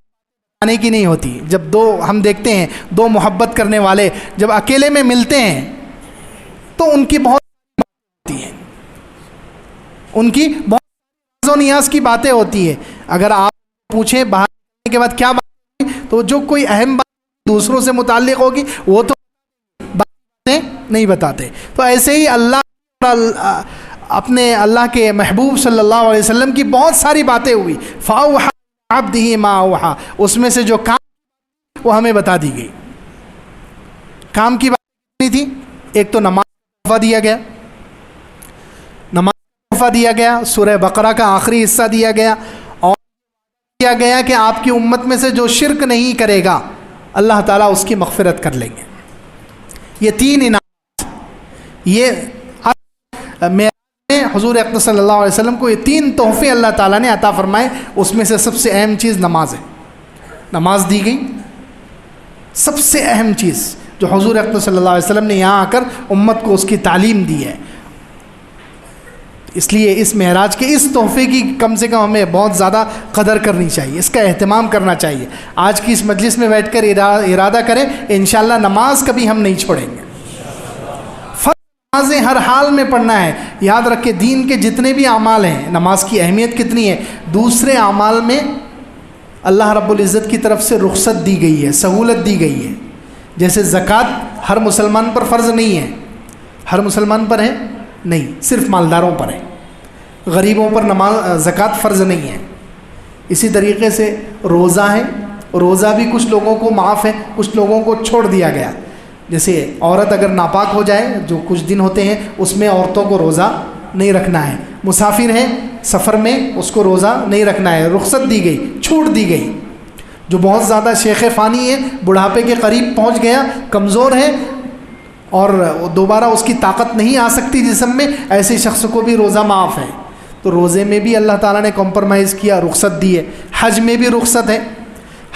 آنے کی نہیں ہوتی۔ جب دو ہم دیکھتے ہیں دو محبت کرنے والے جب اکیلے میں ملتے ہیں تو ان کی بہت ہوتی ہے، ان کی بہت و نیاز کی باتیں ہوتی ہے۔ اگر آپ پوچھیں باہر آنے کے بعد کیا بات ہوئی، تو جو کوئی اہم بات دوسروں سے متعلق ہوگی وہ تو باتیں نہیں بتاتے۔ تو ایسے ہی اللہ اپنے اللہ کے محبوب صلی اللہ علیہ وسلم کی بہت ساری باتیں ہوئی، فَأَوْحَىٰ عَبْدِهِ مَا أَوْحَىٰ، اس میں سے جو کام وہ ہمیں بتا دی گئی۔ کام کی بات نہیں تھی، ایک تو نماز کا تحفہ دیا گیا، نماز کا تحفہ دیا گیا، سورہ بقرہ کا آخری حصہ دیا گیا، اور دیا گیا کہ آپ کی امت میں سے جو شرک نہیں کرے گا اللہ تعالیٰ اس کی مغفرت کر لیں گے۔ یہ 3 انعامات، یہ حضور اقدس صلی اللہ علیہ وسلم کو یہ 3 تحفے اللہ تعالیٰ نے عطا فرمائے، اس میں سے سب سے اہم چیز نماز ہے۔ نماز دی گئی، سب سے اہم چیز جو حضور اقدس صلی اللہ علیہ وسلم نے یہاں آ کر امت کو اس کی تعلیم دی ہے۔ اس لیے اس معراج کے اس تحفے کی کم سے کم ہمیں بہت زیادہ قدر کرنی چاہیے، اس کا اہتمام کرنا چاہیے۔ آج کی اس مجلس میں بیٹھ کر ارادہ کریں انشاءاللہ نماز کبھی ہم نہیں چھوڑیں گے۔ نمازیں ہر حال میں پڑھنا ہے۔ یاد رکھیں دین کے جتنے بھی اعمال ہیں، نماز کی اہمیت کتنی ہے، دوسرے اعمال میں اللہ رب العزت کی طرف سے رخصت دی گئی ہے، سہولت دی گئی ہے۔ جیسے زکوٰۃ ہر مسلمان پر فرض نہیں ہے، ہر مسلمان پر ہے نہیں، صرف مالداروں پر ہے، غریبوں پر زکوٰۃ فرض نہیں ہے۔ اسی طریقے سے روزہ ہے، روزہ بھی کچھ لوگوں کو معاف ہے، کچھ لوگوں کو چھوڑ دیا گیا۔ جیسے عورت اگر ناپاک ہو جائے، جو کچھ دن ہوتے ہیں اس میں عورتوں کو روزہ نہیں رکھنا ہے، مسافر ہے سفر میں اس کو روزہ نہیں رکھنا ہے، رخصت دی گئی، چھوٹ دی گئی۔ جو بہت زیادہ شیخ فانی ہے، بڑھاپے کے قریب پہنچ گیا، کمزور ہے اور دوبارہ اس کی طاقت نہیں آ سکتی جسم میں، ایسے شخص کو بھی روزہ معاف ہے۔ تو روزے میں بھی اللہ تعالیٰ نے کمپرمائز کیا، رخصت دی ہے۔ حج میں بھی رخصت ہے،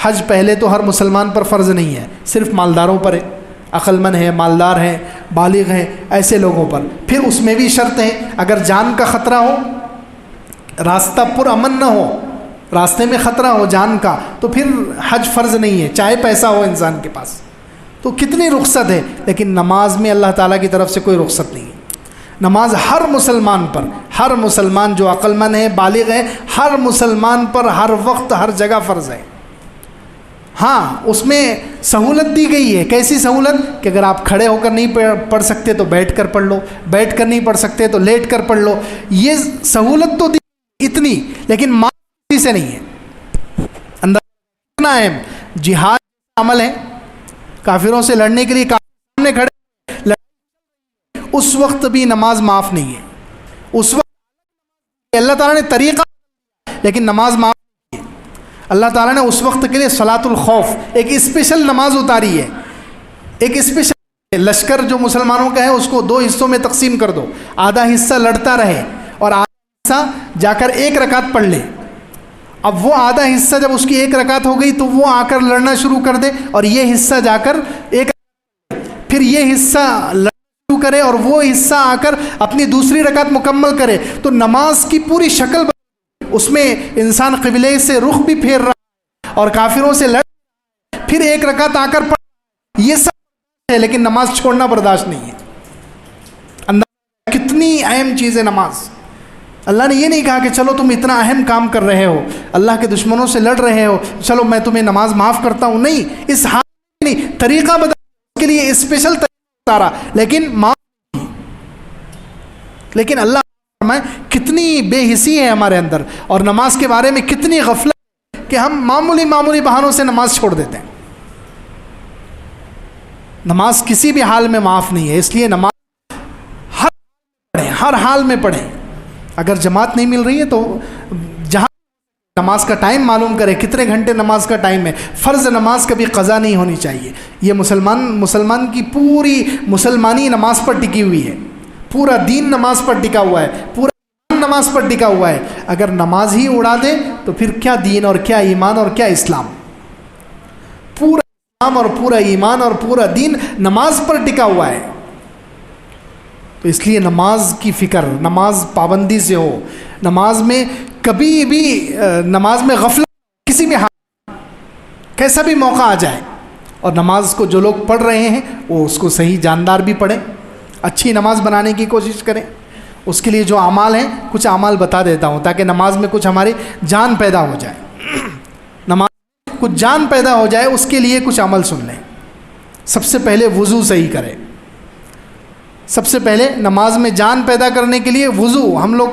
حج پہلے تو ہر مسلمان پر فرض نہیں ہے، صرف مالداروں پر ہے، عقل مند ہے، مالدار ہے، بالغ ہیں، ایسے لوگوں پر۔ پھر اس میں بھی شرط ہے، اگر جان کا خطرہ ہو، راستہ پر امن نہ ہو، راستے میں خطرہ ہو جان کا، تو پھر حج فرض نہیں ہے، چاہے پیسہ ہو انسان کے پاس۔ تو کتنی رخصت ہے، لیکن نماز میں اللہ تعالیٰ کی طرف سے کوئی رخصت نہیں ہے۔ نماز ہر مسلمان پر، ہر مسلمان جو عقل مند ہے، بالغ ہے، ہر مسلمان پر ہر وقت ہر جگہ فرض ہے۔ ہاں اس میں سہولت دی گئی ہے۔ کیسی سہولت کہ اگر آپ کھڑے ہو کر نہیں پڑھ سکتے تو بیٹھ کر پڑھ لو، بیٹھ کر نہیں پڑھ سکتے تو لیٹ کر پڑھ لو۔ یہ سہولت تو دی اتنی، لیکن ماضی سے نہیں ہے۔ اندر ہے جہاد عمل ہے، کافروں سے لڑنے کے لیے کافر سامنے کھڑے، اس وقت بھی نماز معاف نہیں ہے. اس وقت اللہ تعالیٰ نے طریقہ لیکن نماز معاف نہیں ہے. اللہ تعالیٰ نے اس وقت کے لیے صلاۃ الخوف ایک اسپیشل نماز اتاری ہے. ایک اسپیشل لشکر جو مسلمانوں کا ہے اس کو 2 حصوں میں تقسیم کر دو، آدھا حصہ لڑتا رہے اور آدھا حصہ جا کر 1 رکعت پڑھ لے. اب وہ آدھا حصہ جب اس کی 1 رکعت ہو گئی تو وہ آ کر لڑنا شروع کر دے، اور یہ حصہ جا کر پھر یہ حصہ لڑنا شروع کرے اور وہ حصہ آ کر اپنی دوسری رکعت مکمل کرے. تو نماز کی پوری شکل اس میں انسان قبلے سے رخ بھی پھیر رہا ہے اور کافروں سے لڑ، پھر 1 رکعت آ کر پڑھ، یہ سب ہے لیکن نماز چھوڑنا برداشت نہیں ہے. اندازہ کتنی اہم چیز ہے نماز. اللہ نے یہ نہیں کہا کہ چلو تم اتنا اہم کام کر رہے ہو، اللہ کے دشمنوں سے لڑ رہے ہو، چلو میں تمہیں نماز معاف کرتا ہوں. نہیں، اس حال میں نہیں، طریقہ بدل کے لیے اسپیشل طریقہ سارا، لیکن معاف. لیکن اللہ فرمائے کتنی بے حسی ہے ہمارے اندر اور نماز کے بارے میں کتنی غفلت کہ ہم معمولی بہانوں سے نماز چھوڑ دیتے ہیں. نماز کسی بھی حال میں معاف نہیں ہے، اس لیے نماز ہر حال میں پڑھیں. اگر جماعت نہیں مل رہی ہے تو جہاں نماز کا ٹائم معلوم کرے، کتنے گھنٹے نماز کا ٹائم ہے. فرض نماز کبھی قضا نہیں ہونی چاہیے. یہ مسلمان کی پوری مسلمانی نماز پر ٹکی ہوئی ہے، پورا دین نماز پر ٹکا ہوا ہے، پورا نماز پر ٹکا ہوا ہے. اگر نماز ہی اڑا دے تو پھر کیا دین اور کیا ایمان اور کیا اسلام. پورا اسلام اور پورا ایمان اور پورا دین نماز پر ٹکا ہوا ہے. تو اس لیے نماز کی فکر، نماز پابندی سے ہو. نماز میں کبھی بھی نماز میں غفلت کسی بھی حال کیسا بھی موقع آ جائے. اور نماز کو جو لوگ پڑھ رہے ہیں وہ اس کو صحیح جاندار بھی پڑھیں، اچھی نماز بنانے کی کوشش کریں. اس کے لیے جو اعمال ہیں کچھ اعمال بتا دیتا ہوں تاکہ نماز میں کچھ ہماری جان پیدا ہو جائے. نماز میں کچھ جان پیدا ہو جائے اس کے لیے کچھ عمل سن لیں. سب سے پہلے وضو صحیح کریں. سب سے پہلے نماز میں جان پیدا کرنے کے لیے وضو. ہم لوگ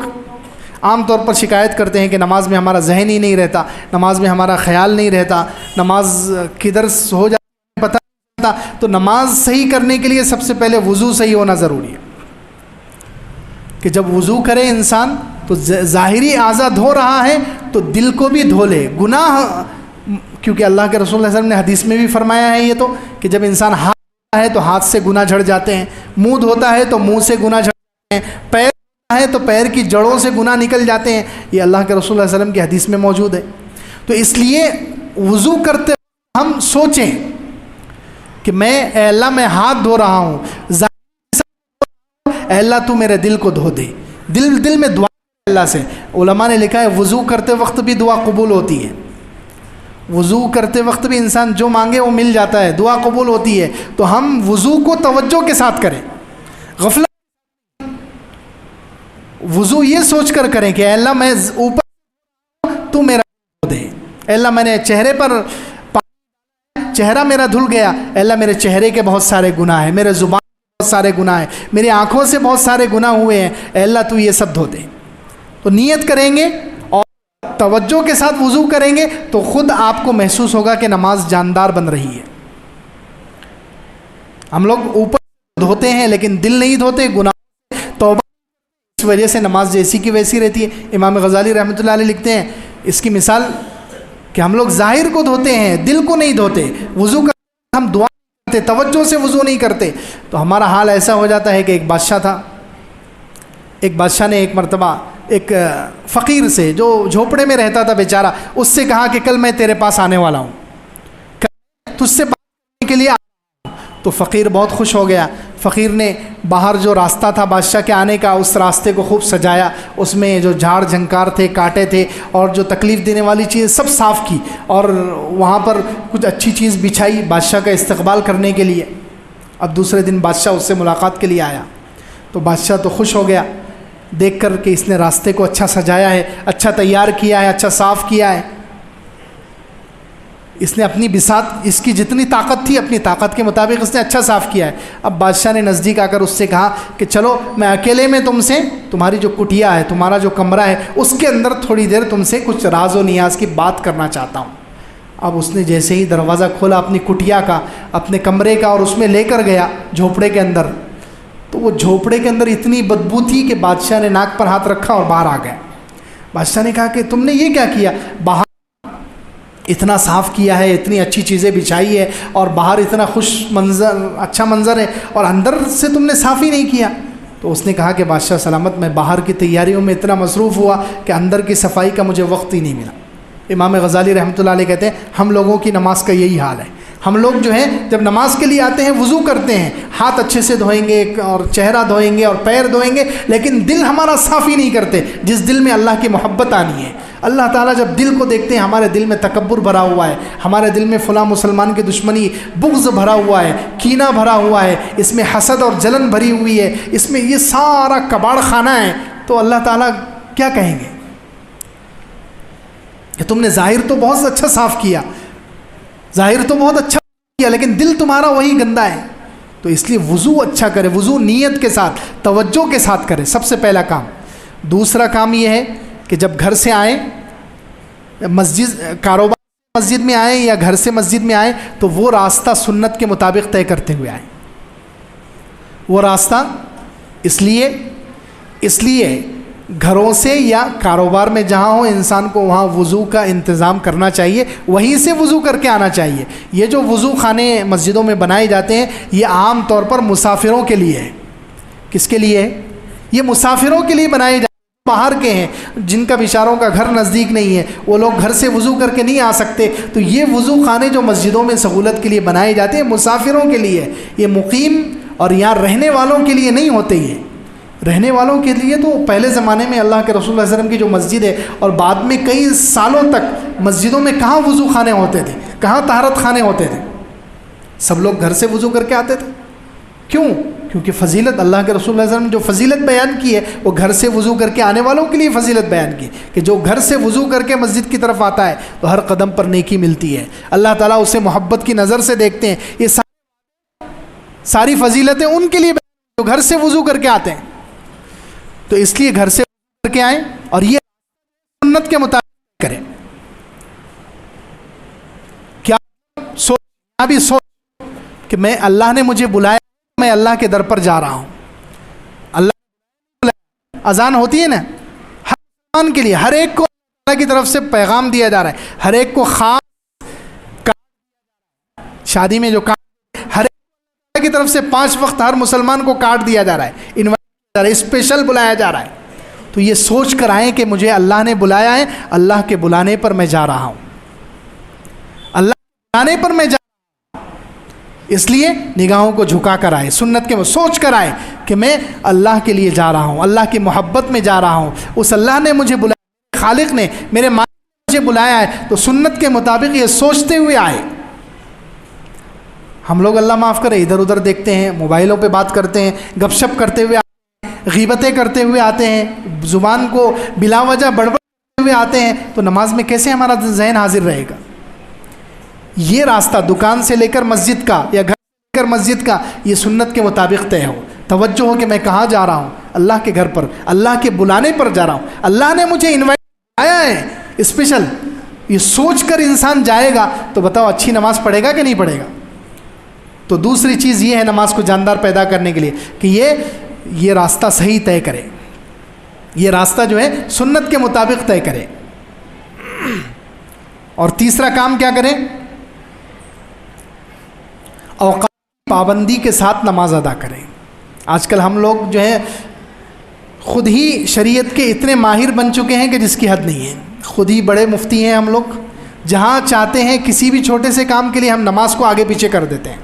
عام طور پر شکایت کرتے ہیں کہ نماز میں ہمارا ذہن ہی نہیں رہتا، نماز میں ہمارا خیال نہیں رہتا، نماز کدھر ہو جاتی پتہ نہیں چلتا. تو نماز صحیح کرنے کے لیے سب سے پہلے وضو صحیح ہونا ضروری ہے. کہ جب وضو کرے انسان تو ظاہری اعضاء دھو رہا ہے تو دل کو بھی دھو لے. گناہ، کیونکہ اللہ کے رسول صلی اللہ علیہ وسلم نے حدیث میں بھی فرمایا ہے یہ تو کہ جب انسان ہے تو ہاتھ سے گناہ جھڑ جاتے ہیں، منہ دھوتا ہے تو منہ سے گناہ جھڑ جاتے ہیں، پیر ہے تو پیر کی جڑوں سے گناہ نکل جاتے ہیں. یہ اللہ کے رسول صلی اللہ علیہ وسلم کی حدیث میں موجود ہے. تو اس لیے وضو کرتے وقت ہم سوچیں کہ اے اللہ میں ہاتھ دھو رہا ہوں، اے اللہ تو میرے دل کو دھو دے. دل میں دعا اللہ سے. علماء نے لکھا ہے وضو کرتے وقت بھی دعا قبول ہوتی ہے. وضو کرتے وقت بھی انسان جو مانگے وہ مل جاتا ہے، دعا قبول ہوتی ہے. تو ہم وضو کو توجہ کے ساتھ کریں، غفلت. وضو یہ سوچ کر کریں کہ اے اللہ میں اوپر تو میرا دے. اے اللہ میں نے چہرے پر چہرہ میرا دھل گیا، اے اللہ میرے چہرے کے بہت سارے گناہ ہیں، میرے زبان بہت سارے گناہ ہیں، میری آنکھوں سے بہت سارے گناہ ہوئے ہیں، اے اللہ تو یہ سب دھو دے. تو نیت کریں گے اور توجہ کے ساتھ وضو کریں گے تو خود آپ کو محسوس ہوگا کہ نماز جاندار بن رہی ہے. ہم لوگ اوپر دھوتے ہیں لیکن دل نہیں دھوتے، گناہ توبہ اس وجہ سے نماز جیسی کی ویسی رہتی ہے. امام غزالی رحمۃ اللہ علیہ لکھتے ہیں اس کی مثال کہ ہم لوگ ظاہر کو دھوتے ہیں، دل کو نہیں دھوتے. وضو کرتے ہم دعا کرتے، توجہ سے وضو نہیں کرتے تو ہمارا حال ایسا ہو جاتا ہے کہ ایک بادشاہ تھا. ایک بادشاہ نے ایک مرتبہ ایک فقیر سے جو جھوپڑے میں رہتا تھا بیچارہ، اس سے کہا کہ کل میں تیرے پاس آنے والا ہوں، تجھ سے بات کرنے کے لیے آیا ہوں. تو فقیر بہت خوش ہو گیا. فقیر نے باہر جو راستہ تھا بادشاہ کے آنے کا اس راستے کو خوب سجایا، اس میں جو جھاڑ جھنکار تھے، کانٹے تھے اور جو تکلیف دینے والی چیز سب صاف کی اور وہاں پر کچھ اچھی چیز بچھائی بادشاہ کا استقبال کرنے کے لیے. اب دوسرے دن بادشاہ اس سے ملاقات کے لیے آیا تو بادشاہ تو خوش ہو گیا دیکھ کر کہ اس نے راستے کو اچھا سجایا ہے، اچھا تیار کیا ہے، اچھا صاف کیا ہے. اس نے اپنی بساط، اس کی جتنی طاقت تھی اپنی طاقت کے مطابق اس نے اچھا صاف کیا ہے. اب بادشاہ نے نزدیک آ کر اس سے کہا کہ چلو میں اکیلے میں تم سے تمہاری جو کٹیا ہے، تمہارا جو کمرہ ہے اس کے اندر تھوڑی دیر تم سے کچھ راز و نیاز کی بات کرنا چاہتا ہوں. اب اس نے جیسے ہی دروازہ کھولا اپنی کٹیا کا، اپنے کمرے کا، اور اس میں لے کر گیا جھوپڑے کے اندر، تو وہ جھوپڑے کے اندر اتنی بدبو تھی کہ بادشاہ نے ناک پر ہاتھ رکھا اور باہر آ گیا۔ بادشاہ نے کہا کہ تم نے یہ کیا کیا؟ باہر اتنا صاف کیا ہے، اتنی اچھی چیزیں بچھائی ہے، اور باہر اتنا خوش منظر، اچھا منظر ہے، اور اندر سے تم نے صاف ہی نہیں کیا۔ تو اس نے کہا کہ بادشاہ سلامت، میں باہر کی تیاریوں میں اتنا مصروف ہوا کہ اندر کی صفائی کا مجھے وقت ہی نہیں ملا۔ امام غزالی رحمۃ اللہ علیہ کہتے ہیں ہم لوگوں کی نماز کا یہی حال ہے۔ ہم لوگ جو ہیں جب نماز کے لیے آتے ہیں وضو کرتے ہیں، ہاتھ اچھے سے دھوئیں گے اور چہرہ دھوئیں گے اور پیر دھوئیں گے، لیکن دل ہمارا صاف ہی نہیں کرتے، جس دل میں اللہ کی محبت آنی ہے۔ اللہ تعالیٰ جب دل کو دیکھتے ہیں ہمارے دل میں تکبر بھرا ہوا ہے، ہمارے دل میں فلاں مسلمان کی دشمنی، بغض بھرا ہوا ہے، کینہ بھرا ہوا ہے، اس میں حسد اور جلن بھری ہوئی ہے، اس میں یہ سارا کباڑ خانہ ہے، تو اللہ تعالیٰ کیا کہیں گے کہ تم نے ظاہر تو بہت اچھا صاف کیا، ظاہر تو بہت اچھا کیا، لیکن دل تمہارا وہی گندا ہے۔ تو اس لیے وضو اچھا کرے، وضو نیت کے ساتھ، توجہ کے ساتھ کرے، سب سے پہلا کام۔ دوسرا کام یہ ہے کہ جب گھر سے آئیں، مسجد کاروبار مسجد میں آئیں یا گھر سے مسجد میں آئیں، تو وہ راستہ سنت کے مطابق طے کرتے ہوئے آئیں۔ وہ راستہ اس لیے گھروں سے یا کاروبار میں جہاں ہو انسان کو وہاں وضو کا انتظام کرنا چاہیے، وہیں سے وضو کر کے آنا چاہیے۔ یہ جو وضو خانے مسجدوں میں بنائے جاتے ہیں یہ عام طور پر مسافروں کے لیے ہے۔ کس کے لیے ہے؟ یہ مسافروں کے لیے بنائے جاتے ہیں، باہر کے ہیں، جن کا بیچاروں کا گھر نزدیک نہیں ہے، وہ لوگ گھر سے وضو کر کے نہیں آ سکتے، تو یہ وضو خانے جو مسجدوں میں سہولت کے لیے بنائے جاتے ہیں مسافروں کے لیے، یہ مقیم اور یہاں رہنے والوں کے لیے نہیں ہوتے۔ یہ رہنے والوں کے لیے تو پہلے زمانے میں اللہ کے رسول اللہ علیہ وسلم کی جو مسجد ہے، اور بعد میں کئی سالوں تک مسجدوں میں کہاں وضو خانے ہوتے تھے، کہاں طہارت خانے ہوتے تھے، سب لوگ گھر سے وضو کر کے آتے تھے۔ کیوں؟ کیونکہ فضیلت اللہ کے رسول اللہ علیہ وسلم نے جو فضیلت بیان کی ہے وہ گھر سے وضو کر کے آنے والوں کے لیے فضیلت بیان کی، کہ جو گھر سے وضو کر کے مسجد کی طرف آتا ہے تو ہر قدم پر نیکی ملتی ہے، اللہ تعالیٰ اسے محبت کی نظر سے دیکھتے ہیں۔ یہ ساری فضیلتیں ان کے لیے جو گھر سے وضو کر کے آتے ہیں، تو اس لیے گھر سے وضو کر کے آئیں اور یہ سنت کے مطابق کریں۔ کیا سوچ کہ میں اللہ نے مجھے بلایا، میں اللہ کے در پر جا رہا ہوں، اللہ اذان ہوتی ہے نا ہر انسان کے لیے، ہر ایک کو اللہ کی طرف سے پیغام دیا جا رہا ہے، ہر ایک کو خاص شادی میں جو کارڈ، ہر ایک اللہ کی طرف سے 5 وقت ہر مسلمان کو کارڈ دیا جا رہا ہے، اسپیشل بلایا جا رہا ہے۔ تو یہ سوچ کر آئیں کہ مجھے اللہ نے بلایا ہے، اللہ کے بلانے پر میں جا رہا ہوں، اللہ کے بلانے پر میں جا رہا ہوں، اس لیے نگاہوں کو جھکا کر آئے، سنت کے سوچ کر آئے کہ میں اللہ کے لیے جا رہا ہوں، اللہ کی محبت میں جا رہا ہوں، اس اللہ نے مجھے بلایا، خالق نے میرے مالک نے مجھے بلایا ہے، تو سنت کے مطابق یہ سوچتے ہوئے آئے۔ ہم لوگ اللہ معاف کرے ادھر ادھر دیکھتے ہیں، موبائلوں پہ بات کرتے ہیں، گپ شپ کرتے ہوئے آتے ہیں، غیبتیں کرتے ہوئے آتے ہیں، زبان کو بلا وجہ بڑبڑ کرتے ہوئے آتے ہیں، تو نماز میں کیسے ہمارا ذہن حاضر رہے گا؟ یہ راستہ دکان سے لے کر مسجد کا یا گھر سے لے کر مسجد کا یہ سنت کے مطابق طے ہو، توجہ ہو کہ میں کہاں جا رہا ہوں، اللہ کے گھر پر، اللہ کے بلانے پر جا رہا ہوں، اللہ نے مجھے انوائٹ کیا ہے اسپیشل۔ یہ سوچ کر انسان جائے گا تو بتاؤ اچھی نماز پڑھے گا کہ نہیں پڑھے گا؟ تو دوسری چیز یہ ہے نماز کو جاندار پیدا کرنے کے لیے کہ یہ راستہ صحیح طے کرے، یہ راستہ جو ہے سنت کے مطابق طے کرے۔ اور تیسرا کام کیا کریں؟ اوقات پابندی کے ساتھ نماز ادا کریں۔ آج کل ہم لوگ جو ہے خود ہی شریعت کے اتنے ماہر بن چکے ہیں کہ جس کی حد نہیں ہے، خود ہی بڑے مفتی ہیں ہم لوگ، جہاں چاہتے ہیں کسی بھی چھوٹے سے کام کے لیے ہم نماز کو آگے پیچھے کر دیتے ہیں۔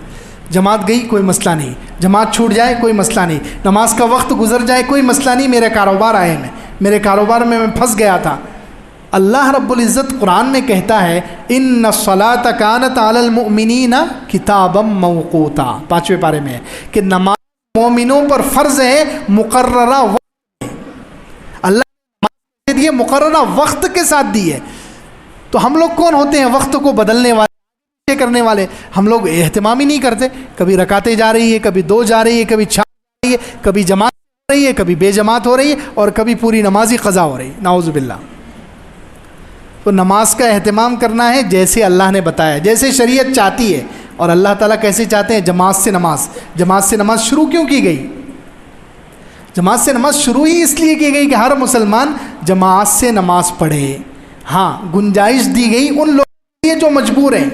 جماعت گئی کوئی مسئلہ نہیں، جماعت چھوٹ جائے کوئی مسئلہ نہیں، نماز کا وقت گزر جائے کوئی مسئلہ نہیں، میرے کاروبار آئے میں، میرے کاروبار میں پھنس گیا تھا۔ اللہ رب العزت قرآن میں کہتا ہے ان الصلاۃ کانت علی المؤمنین کتابا موقوتا، 5ویں پارے میں ہے کہ نماز مومنوں پر فرض ہے، مقررہ وقت، اللہ نے یہ مقررہ وقت کے ساتھ دی ہے۔ تو ہم لوگ کون ہوتے ہیں وقت کو بدلنے والے کرنے والے؟ ہم لوگ اہتمام ہی نہیں کرتے، کبھی رکعتیں جا رہی ہے، کبھی 2 جا رہی ہے، کبھی 4 جا رہی ہے، کبھی جماعت ہو رہی ہے، کبھی بے جماعت ہو رہی ہے، اور کبھی پوری نماز ہی قضا ہو رہی ہے، نعوذ باللہ۔ تو نماز کا اہتمام کرنا ہے جیسے اللہ نے بتایا، جیسے شریعت چاہتی ہے. اور اللہ تعالیٰ کیسے چاہتے ہیں؟ جماعت سے نماز. جماعت سے نماز شروع کیوں کی گئی؟ جماعت سے نماز شروع ہی اس لیے کی گئی کہ ہر مسلمان جماعت سے نماز پڑھے. ہاں گنجائش دی گئی ان لوگوں کے لیے جو مجبور ہیں،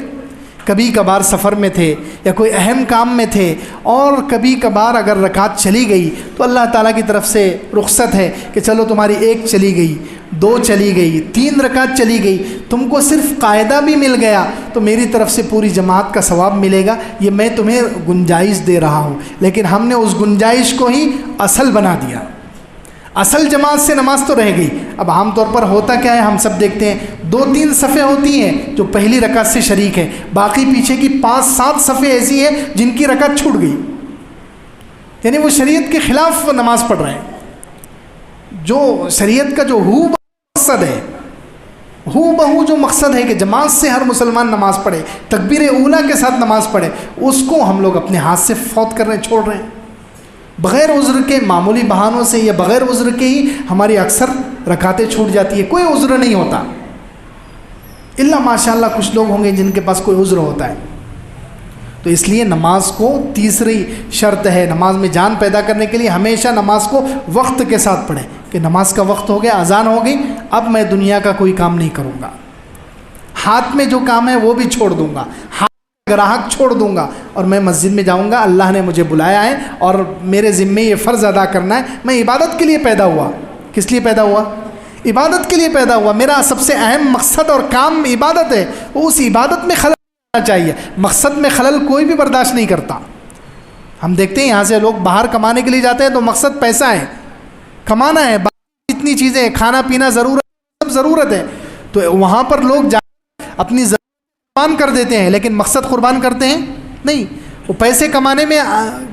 کبھی کبھار سفر میں تھے یا کوئی اہم کام میں تھے، اور کبھی کبھار اگر رکعت چلی گئی تو اللہ تعالیٰ کی طرف سے رخصت ہے کہ چلو تمہاری 1 چلی گئی، 2 چلی گئی، 3 رکعت چلی گئی، تم کو صرف قاعدہ بھی مل گیا تو میری طرف سے پوری جماعت کا ثواب ملے گا. یہ میں تمہیں گنجائش دے رہا ہوں. لیکن ہم نے اس گنجائش کو ہی اصل بنا دیا. اصل جماعت سے نماز تو رہ گئی. اب عام طور پر ہوتا کیا ہے، ہم سب دیکھتے ہیں 2-3 صفیں ہوتی ہیں جو پہلی رکعت سے شریک ہیں، باقی پیچھے کی 5-7 صفیں ایسی ہیں جن کی رکعت چھوٹ گئی، یعنی وہ شریعت کے خلاف نماز پڑھ رہے ہیں. جو شریعت کا جو مقصد ہے، بہو جو مقصد ہے کہ جماعت سے ہر مسلمان نماز پڑھے، تکبیر اولیٰ کے ساتھ نماز پڑھے، اس کو ہم لوگ اپنے ہاتھ سے فوت کر رہے ہیں، چھوڑ رہے ہیں. بغیر عذر کے معمولی بہانوں سے یا بغیر عذر کے ہی ہماری اکثر رکعتیں چھوٹ جاتی ہے. کوئی عذر نہیں ہوتا، الا ماشاءاللہ کچھ لوگ ہوں گے جن کے پاس کوئی عذر ہوتا ہے. تو اس لیے نماز کو تیسری شرط ہے نماز میں جان پیدا کرنے کے لیے، ہمیشہ نماز کو وقت کے ساتھ پڑھیں کہ نماز کا وقت ہو گیا، اذان ہو گئی، اب میں دنیا کا کوئی کام نہیں کروں گا، ہاتھ میں جو کام ہے وہ بھی چھوڑ دوں گا، گراہک چھوڑ دوں گا، اور میں مسجد میں جاؤں گا. اللہ نے مجھے بلایا ہے اور میرے ذمے یہ فرض ادا کرنا ہے. میں عبادت کے لیے پیدا ہوا. کس لیے پیدا ہوا؟ عبادت کے لیے پیدا ہوا. میرا سب سے اہم مقصد اور کام عبادت ہے. اس عبادت میں خلل ہونا چاہیے. مقصد میں خلل کوئی بھی برداشت نہیں کرتا. ہم دیکھتے ہیں یہاں سے لوگ باہر کمانے کے لیے جاتے ہیں تو مقصد پیسہ ہے، کمانا ہے، اتنی چیزیں ہیں، کھانا پینا ضرورت، سب ضرورت ہے. تو وہاں پر لوگ اپنی قربان کر دیتے ہیں، لیکن مقصد قربان کرتے ہیں نہیں. وہ پیسے کمانے میں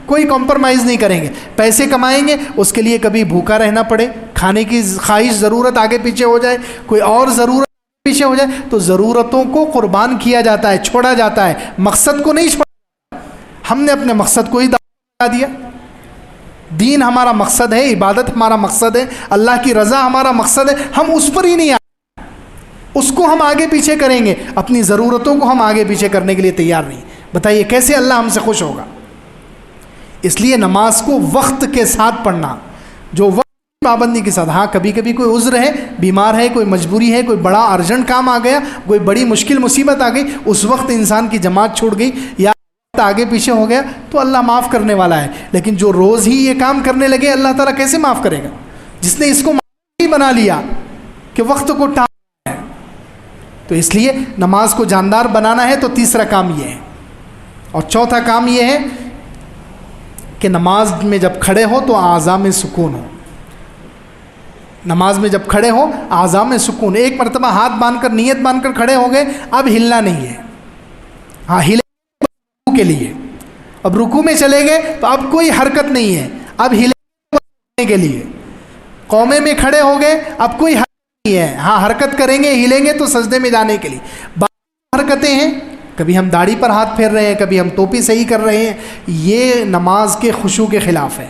کوئی کمپرمائز نہیں کریں گے. پیسے کمائیں گے، اس کے لیے کبھی بھوکا رہنا پڑے، کھانے کی خواہش ضرورت آگے پیچھے ہو جائے، کوئی اور ضرورت پیچھے ہو جائے، تو ضرورتوں کو قربان کیا جاتا ہے، چھوڑا جاتا ہے، مقصد کو نہیں چھوڑا. ہم نے اپنے مقصد کو ہی دبا دیا. دین ہمارا مقصد ہے، عبادت ہمارا مقصد ہے، اللہ کی رضا ہمارا مقصد ہے، ہم اس پر ہی نہیں آئے. اس کو ہم آگے پیچھے کریں گے، اپنی ضرورتوں کو ہم آگے پیچھے کرنے کے لیے تیار نہیں. بتائیے کیسے اللہ ہم سے خوش ہوگا؟ اس لیے نماز کو وقت کے ساتھ پڑھنا، جو وقت کی پابندی کے ساتھ. ہاں کبھی کبھی کوئی عذر ہے، بیمار ہے، کوئی مجبوری ہے، کوئی بڑا ارجنٹ کام آ گیا، کوئی بڑی مشکل مصیبت آ گئی، اس وقت انسان کی جماعت چھوٹ گئی یا آگے پیچھے ہو گیا، تو اللہ معاف کرنے والا ہے. لیکن جو روز ہی یہ کام کرنے لگے، اللہ تعالیٰ کیسے معاف کرے گا؟ جس نے اس کو ہی بنا لیا کہ وقت کو ٹال ہے. تو اس لیے نماز کو جاندار بنانا ہے تو تیسرا کام یہ ہے. اور چوتھا کام یہ ہے کہ نماز میں جب کھڑے ہو تو اعضاء میں سکون ہو. نماز میں جب کھڑے ہو اعضاء میں سکون. ایک مرتبہ ہاتھ باندھ کر نیت باندھ کر کھڑے ہو گئے، اب ہلنا نہیں ہے. ہاں ہلے کے لیے. اب رکوع میں چلے گئے تو اب کوئی حرکت نہیں ہے، اب ہلنے کے لیے. قومے میں کھڑے ہو گئے، اب کوئی حرکت نہیں ہے. ہاں حرکت کریں گے، ہلیں گے تو سجدے میں جانے کے لیے. بعض حرکتیں ہیں، کبھی ہم داڑھی پر ہاتھ پھیر رہے ہیں، کبھی ہم ٹوپی صحیح کر رہے ہیں، یہ نماز کے خشوع کے خلاف ہے.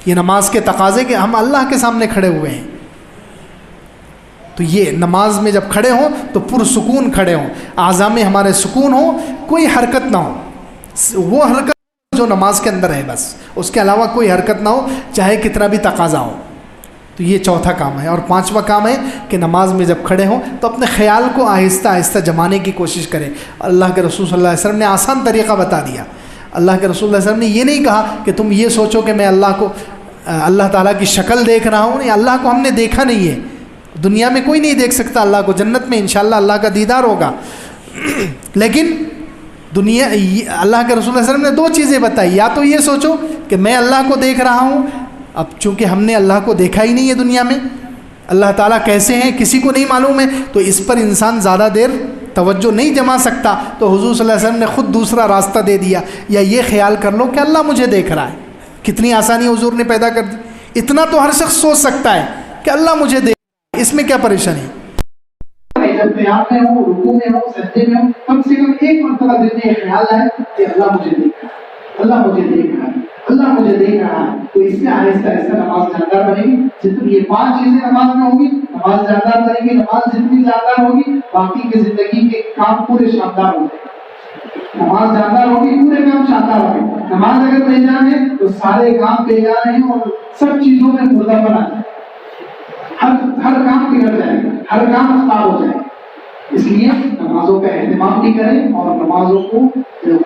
یہ نماز کے تقاضے کہ ہم اللہ کے سامنے کھڑے ہوئے ہیں. تو یہ نماز میں جب کھڑے ہوں تو پرسکون کھڑے ہوں، اعضاء میں ہمارے سکون ہو، کوئی حرکت نہ ہو. وہ حرکت جو نماز کے اندر ہے بس، اس کے علاوہ کوئی حرکت نہ ہو، چاہے کتنا بھی تقاضا ہو. تو یہ چوتھا کام ہے. اور پانچواں کام ہے کہ نماز میں جب کھڑے ہوں تو اپنے خیال کو آہستہ آہستہ جمانے کی کوشش کریں. اللہ کے رسول صلی اللہ علیہ وسلم نے آسان طریقہ بتا دیا. اللہ کے رسول صلی اللہ علیہ وسلم نے یہ نہیں کہا کہ تم یہ سوچو کہ میں اللہ تعالیٰ کی شکل دیکھ رہا ہوں. نہیں، اللہ کو ہم نے دیکھا نہیں ہے، دنیا میں کوئی نہیں دیکھ سکتا اللہ کو. جنت میں انشاءاللہ اللہ کا دیدار ہوگا. لیکن اللہ کے رسول صلی اللہ علیہ وسلم نے 2 چیزیں بتائی. یا تو یہ سوچو کہ میں اللہ کو دیکھ رہا ہوں. اب چونکہ ہم نے اللہ کو دیکھا ہی نہیں ہے دنیا میں، اللہ تعالیٰ کیسے ہیں کسی کو نہیں معلوم ہے، تو اس پر انسان زیادہ دیر توجہ نہیں جما سکتا. تو حضور صلی اللہ علیہ وسلم نے خود دوسرا راستہ دے دیا. یا یہ خیال کر لو کہ اللہ مجھے دیکھ رہا ہے. کتنی آسانی حضور نے پیدا کر دی. اتنا تو ہر شخص سوچ سکتا ہے کہ اللہ مجھے دیکھ رہا ہے، اس میں کیا پریشانی؟ جب قیام میں ہو، رکوع میں ہو، سجدے میں ہو، کم سے کم ایک مرتبہ دل میں یہ خیال ہے کہ اللہ مجھے دیکھ رہا ہے، اللہ مجھے دیکھ رہا ہے، اللہ مجھے دیکھ رہا ہے. تو اس میں آہستہ آہستہ نماز جاندار بنے گی. جب یہ 5 چیزیں نماز میں ہوں گی، نماز جاندار کریں گے، نماز جتنی جاندار ہوگی باقی کی زندگی کے کام پورے شاندار ہو جائیں گے۔ نماز جاندار ہوگی پورے کام شاندار ہوں گے۔ نماز اگر بے جان ہے تو سارے کام بے جان ہیں اور سب چیزوں میں مردہ بنا جائے، ہر کام بگڑ جائے گا، ہر کام خراب ہو جائے گا۔ اس لیے نمازوں کا اہتمام بھی کریں اور نمازوں کو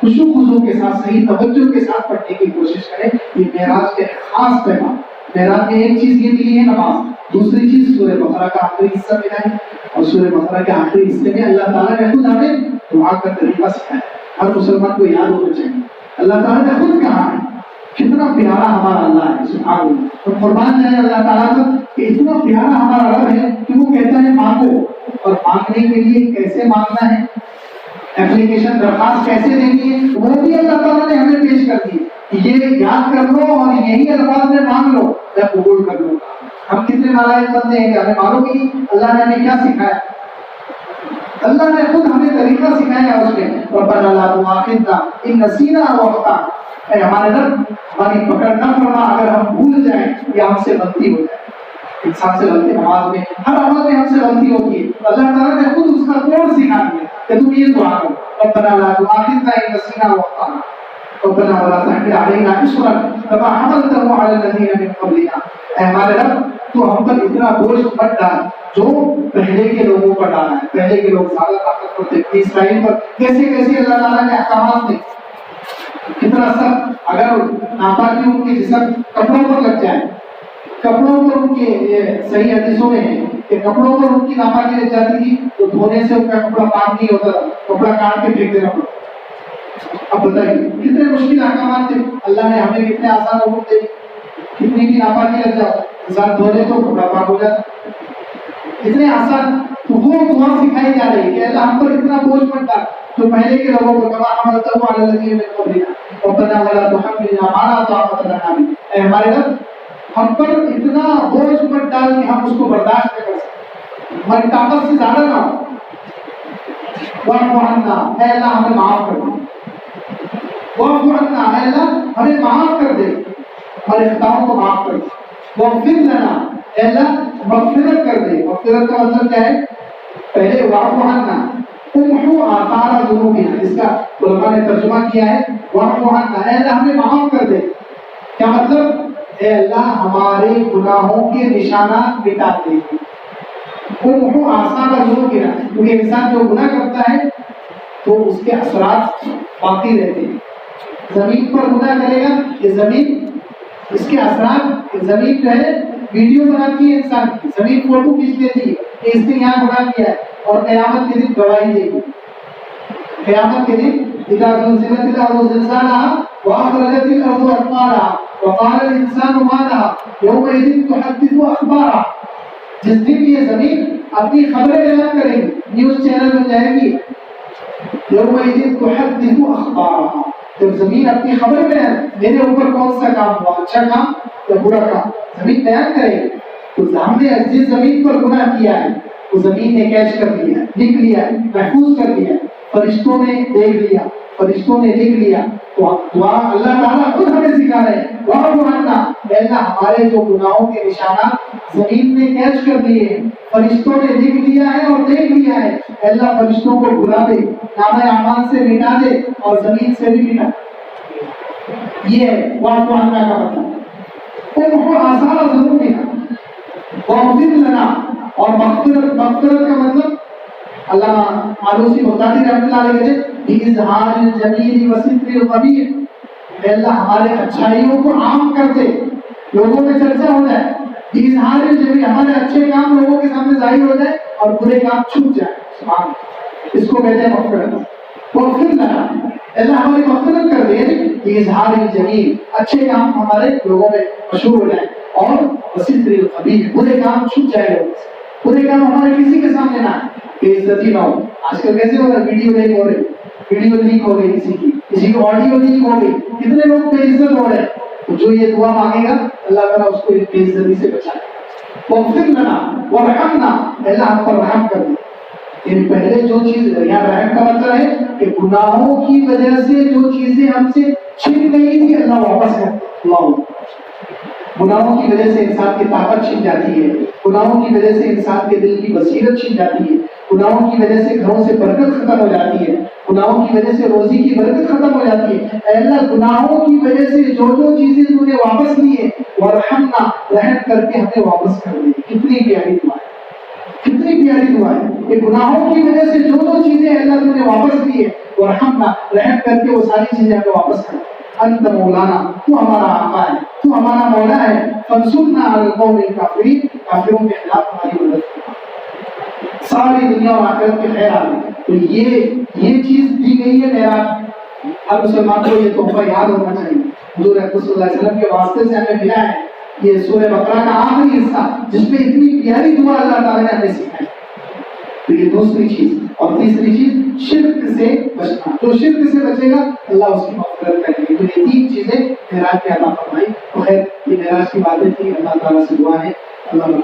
خوشو خضو کے ساتھ صحیح توجہ کے ساتھ پڑھنے کی کوشش کریں۔ یہ معراج کے خاص پیغام، معراج میں ایک چیز یہ ملی ہے نماز، دوسری چیز سورہ بقرہ کا آخری حصہ ملا ہے، اور سورہ بقرہ کے آخری حصے میں اللہ تعالیٰ نے خود ہمیں دعا کا طریقہ سکھایا ہے، ہر مسلمان کو یاد ہونا چاہیے۔ اللہ تعالیٰ نے خود کہا ہے، کتنا پیارا ہمارا اللہ ہے سبحان اللہ، اور قربان جائے اللہ تعالیٰ کا کہ اتنا پیارا ہمارا رب ہے کہ وہ کہتا ہے مانگو، اور مانگنے کے لیے کیسے مانگنا ہے، اپلیکیشن درخواست کیسے دینی ہے، وہ بھی اللہ تعالیٰ نے ہمیں پیش کر دی کہ یہ یاد کر لو اور یہی الفاظ میں مانگ لو، میں قبول کر لوں گا۔ ہم کتنے نالائق بندے ہیں کہ ہمیں معلوم ہی اللہ نے ہمیں کیا سکھایا، اللہ نے خود ہمیں طریقہ سکھایا اس میں، ربنا لا تؤاخذنا ان نسینا او اخطأنا، اے ہمارے رب ہماری پکڑ نہ فرما اگر ہم بھول جائیں یا ہم سے غلطی ہو جائے۔ انسان سے غلطی، نماز میں ہر عمل میں ہم سے غلطی ہوتی ہے، اللہ تعالیٰ نے خود اس کا کوڈ سکھا دیا کہ تم یہ دعا کرو، ربنا لا تؤاخذنا ان نسینا او اخطأنا ربنا ولا تحمل علينا اصرا كما حملته على الذين من قبلنا، اے ہمارے رب تو ہم پر اتنا بوجھ مت ڈال جو پہلے کے لوگوں پر ڈالا ہے۔ پہلے کے لوگ زیادہ طاقتور تھے، اسرائیل پر کیسے کیسے اللہ تعالیٰ کے احکامات تھے، کتنا سخت، اگر ناپاکی ان کے جسم کپڑوں پر لگ جائے، کپڑوں پر ان کے صحیح حدیثوں میں ہے کہ کپڑوں پر ان کی ناپاکی لگ جاتی تھی تو دھونے سے ان کا کپڑا پاک نہیں ہوتا، کپڑا کاٹ کے پھینک دینا پڑتا۔ اب بتائیے کتنے مشکل احکامات تھے، اللہ نے ہمیں کتنے آسان حکم دے، کتنی بھی ناپاکی لگ جاتا انسان دھونے تو کپڑا پاک ہو جاتا، اتنے آسان۔ تو وہ دعا سکھائی جا رہی ہے کہ اللہ ہم پر اتنا بوجھ مت ڈال جو پہلے کے لوگوں کو، کما حملته على الذين من قبلنا ربنا ولا تحملنا ما لا طاقة لنا به، اے ہمارے رب ہم پر اتنا بوجھ مت ڈال کہ ہم اس کو برداشت نہ کر سکیں، ہماری طاقت سے زیادہ نہ ہو۔ واعف عنا، اے اللہ ہمیں معاف کر دے، واعف عنا، اے اللہ ہمیں معاف کر دے، ہمارے خطاؤں کو معاف کر دے۔ واغفر لنا، اے اللہ مغفرت کر دے۔ مغفرت کا مطلب کیا ہے؟ پہلے واعف عنا امحو آثار ذنوبنا، اس کا علماء نے ترجمہ کیا ہے واعف عنا، اے اللہ ہمیں معاف کر دے۔ کیا مطلب؟ اے اللہ ہمارے گناہوں کے نشانات مٹا دے۔ امحو آثار ذنوبنا، کیونکہ انسان جو گناہ کرتا ہے تو اس کے اثرات باقی رہتے ہیں۔ زمین پر گناہ کرے گا، یہ زمین اس کے اثرات، زمین جو ہے ویڈیو بناتی ہے انسان کی، زمین فوٹو کھینچ لیتی ہے کہ اس نے یہاں گناہ کیا ہے، اور قیامت کے دن گواہی دے گی۔ قیامت کے دن اذا زلزلت الارض زلزالها واخرجت الارض اثقالها وقال الانسان ما لها يومئذ تحدث اخبارها، جس دن یہ زمین اپنی خبریں بیان کرے گی، نیوز چینل بن جائے گی، یومئذ تحدث اخبارها، جب زمین اپنی خبر بیان، میرے اوپر کون سا کام ہوا، اچھا کام یا برا کام، زمین بیان کرے گی۔ تو ہم نے جس زمین پر گناہ کیا ہے وہ زمین نے کیچ کر لیا ہے، لکھ لیا ہے، محفوظ کر لیا ہے، فرشتوں نے دیکھ لیا، فرشتوں نے لکھ لیا۔ تو دعا اللہ تعالیٰ خود ہمیں سکھا رہے ہیں، واعف عنا، اے اللہ ہمارے جو گناہوں کے نشانات زمین نے کیچ کر لیے ہیں، فرشتوں نے لکھ لیا ہے اور دیکھ لیا ہے، اے اللہ فرشتوں کو بلا دے، نامہ اعمال سے مٹا دے اور زمین سے بھی مٹا۔ یہ ہے واعف عنا کا مطلب۔ امحو آثار ذنوبنا واغفر لنا، اور مغفرت کا مطلب علامہ آلوسی بغدادی رحمۃ اللہ علیہ کہتے ہیں اظہار الجمیل وستر القبیح، اے اللہ ہمارے اچھائیوں کو عام کر دے، لوگوں میں چرچا ہو جائے، اظہار الجمیل ہمارے اچھے کام لوگوں کے سامنے ظاہر ہو جائے اور برے کام چھپ جائے، سبحان اللہ، اس کو کہتے ہیں مغفرت۔ واغفر لنا، اے اللہ ہماری مغفرت کر دے، اظہار الجمیل اچھے کام ہمارے لوگوں میں مشہور ہو جائے، اور وستر القبیح برے کام چھپ جائے لوگوں سے، برے کام ہمارے کسی کے سامنے نہ آئے، بے عزتی نہ ہو۔ آج کل کیسے ہو رہا ہے، ویڈیو لیک ہو رہی، ویڈیو لیک ہو گئی، کسی کی آڈیو لیک ہو گئی، کتنے لوگ بے عزت ہو رہے ہیں۔ تو جو یہ دعا مانگے گا اللہ تعالیٰ اس کو بے عزتی سے بچائے گا۔ واغفر لنا وارحمنا، اللہ ہم پر رحم کر دے۔ یعنی پہلے جو چیز یہاں رحم کا مطلب ہے کہ گناہوں کی وجہ سے جو چیزیں ہم سے چھن گئی تھی اللہ واپس کر، اللہ گناہوں کی وجہ سے انسان کی طاقت چھن جاتی ہے، گناہوں کی وجہ سے انسان کے دل کی بصیرت چھن جاتی ہے، گناہوں کی وجہ سے گھروں سے برکت ختم ہو جاتی ہے، گناہوں کی وجہ سے روزی کی برکت ختم ہو جاتی ہے۔ اے اللہ گناہوں کی وجہ سے جو جو چیزیں تو نے واپس لی ہیں ورحمنا، رحم کر کے ہمیں واپس کر دے۔ کتنی پیاری دعا ہے، کتنی پیاری دعا ہے کہ گناہوں کی وجہ سے جو جو چیزیں اللہ تو نے واپس لی ہے ورحمنا، رحم کر کے وہ ساری چیزیں ہمیں واپس کر دے۔ انت مولانا، تو ہمارا آقا ہے، تو ہمارا مولا ہے، فانصرنا علی القوم الکافرین، کافروں کے خلاف ہماری مدد کر، ساری دنیا اور آخرت کے خیر آمین۔ تو یہ چیز دی گئی ہے معراج۔ ہر مسلمان کو یہ تحفہ یاد ہونا چاہیے، حضور اکرم صلی اللہ علیہ وسلم کے واسطے سے ہمیں ملا ہے یہ سورہ بقرہ کا آخری حصہ، جس میں اتنی پیاری دعا اللہ تعالیٰ نے ہمیں سکھائی۔ تو یہ دوسری چیز، اور تیسری چیز شرک سے بچنا۔ جو شرک سے بچے گا اللہ اس کی مغفرت کرے گی۔ تو یہ تین چیزیں معراج میں عطا فرمائی۔ تو خیر یہ معراج کی باتیں تھی، اللہ تعالیٰ سے دعا ہے اللہ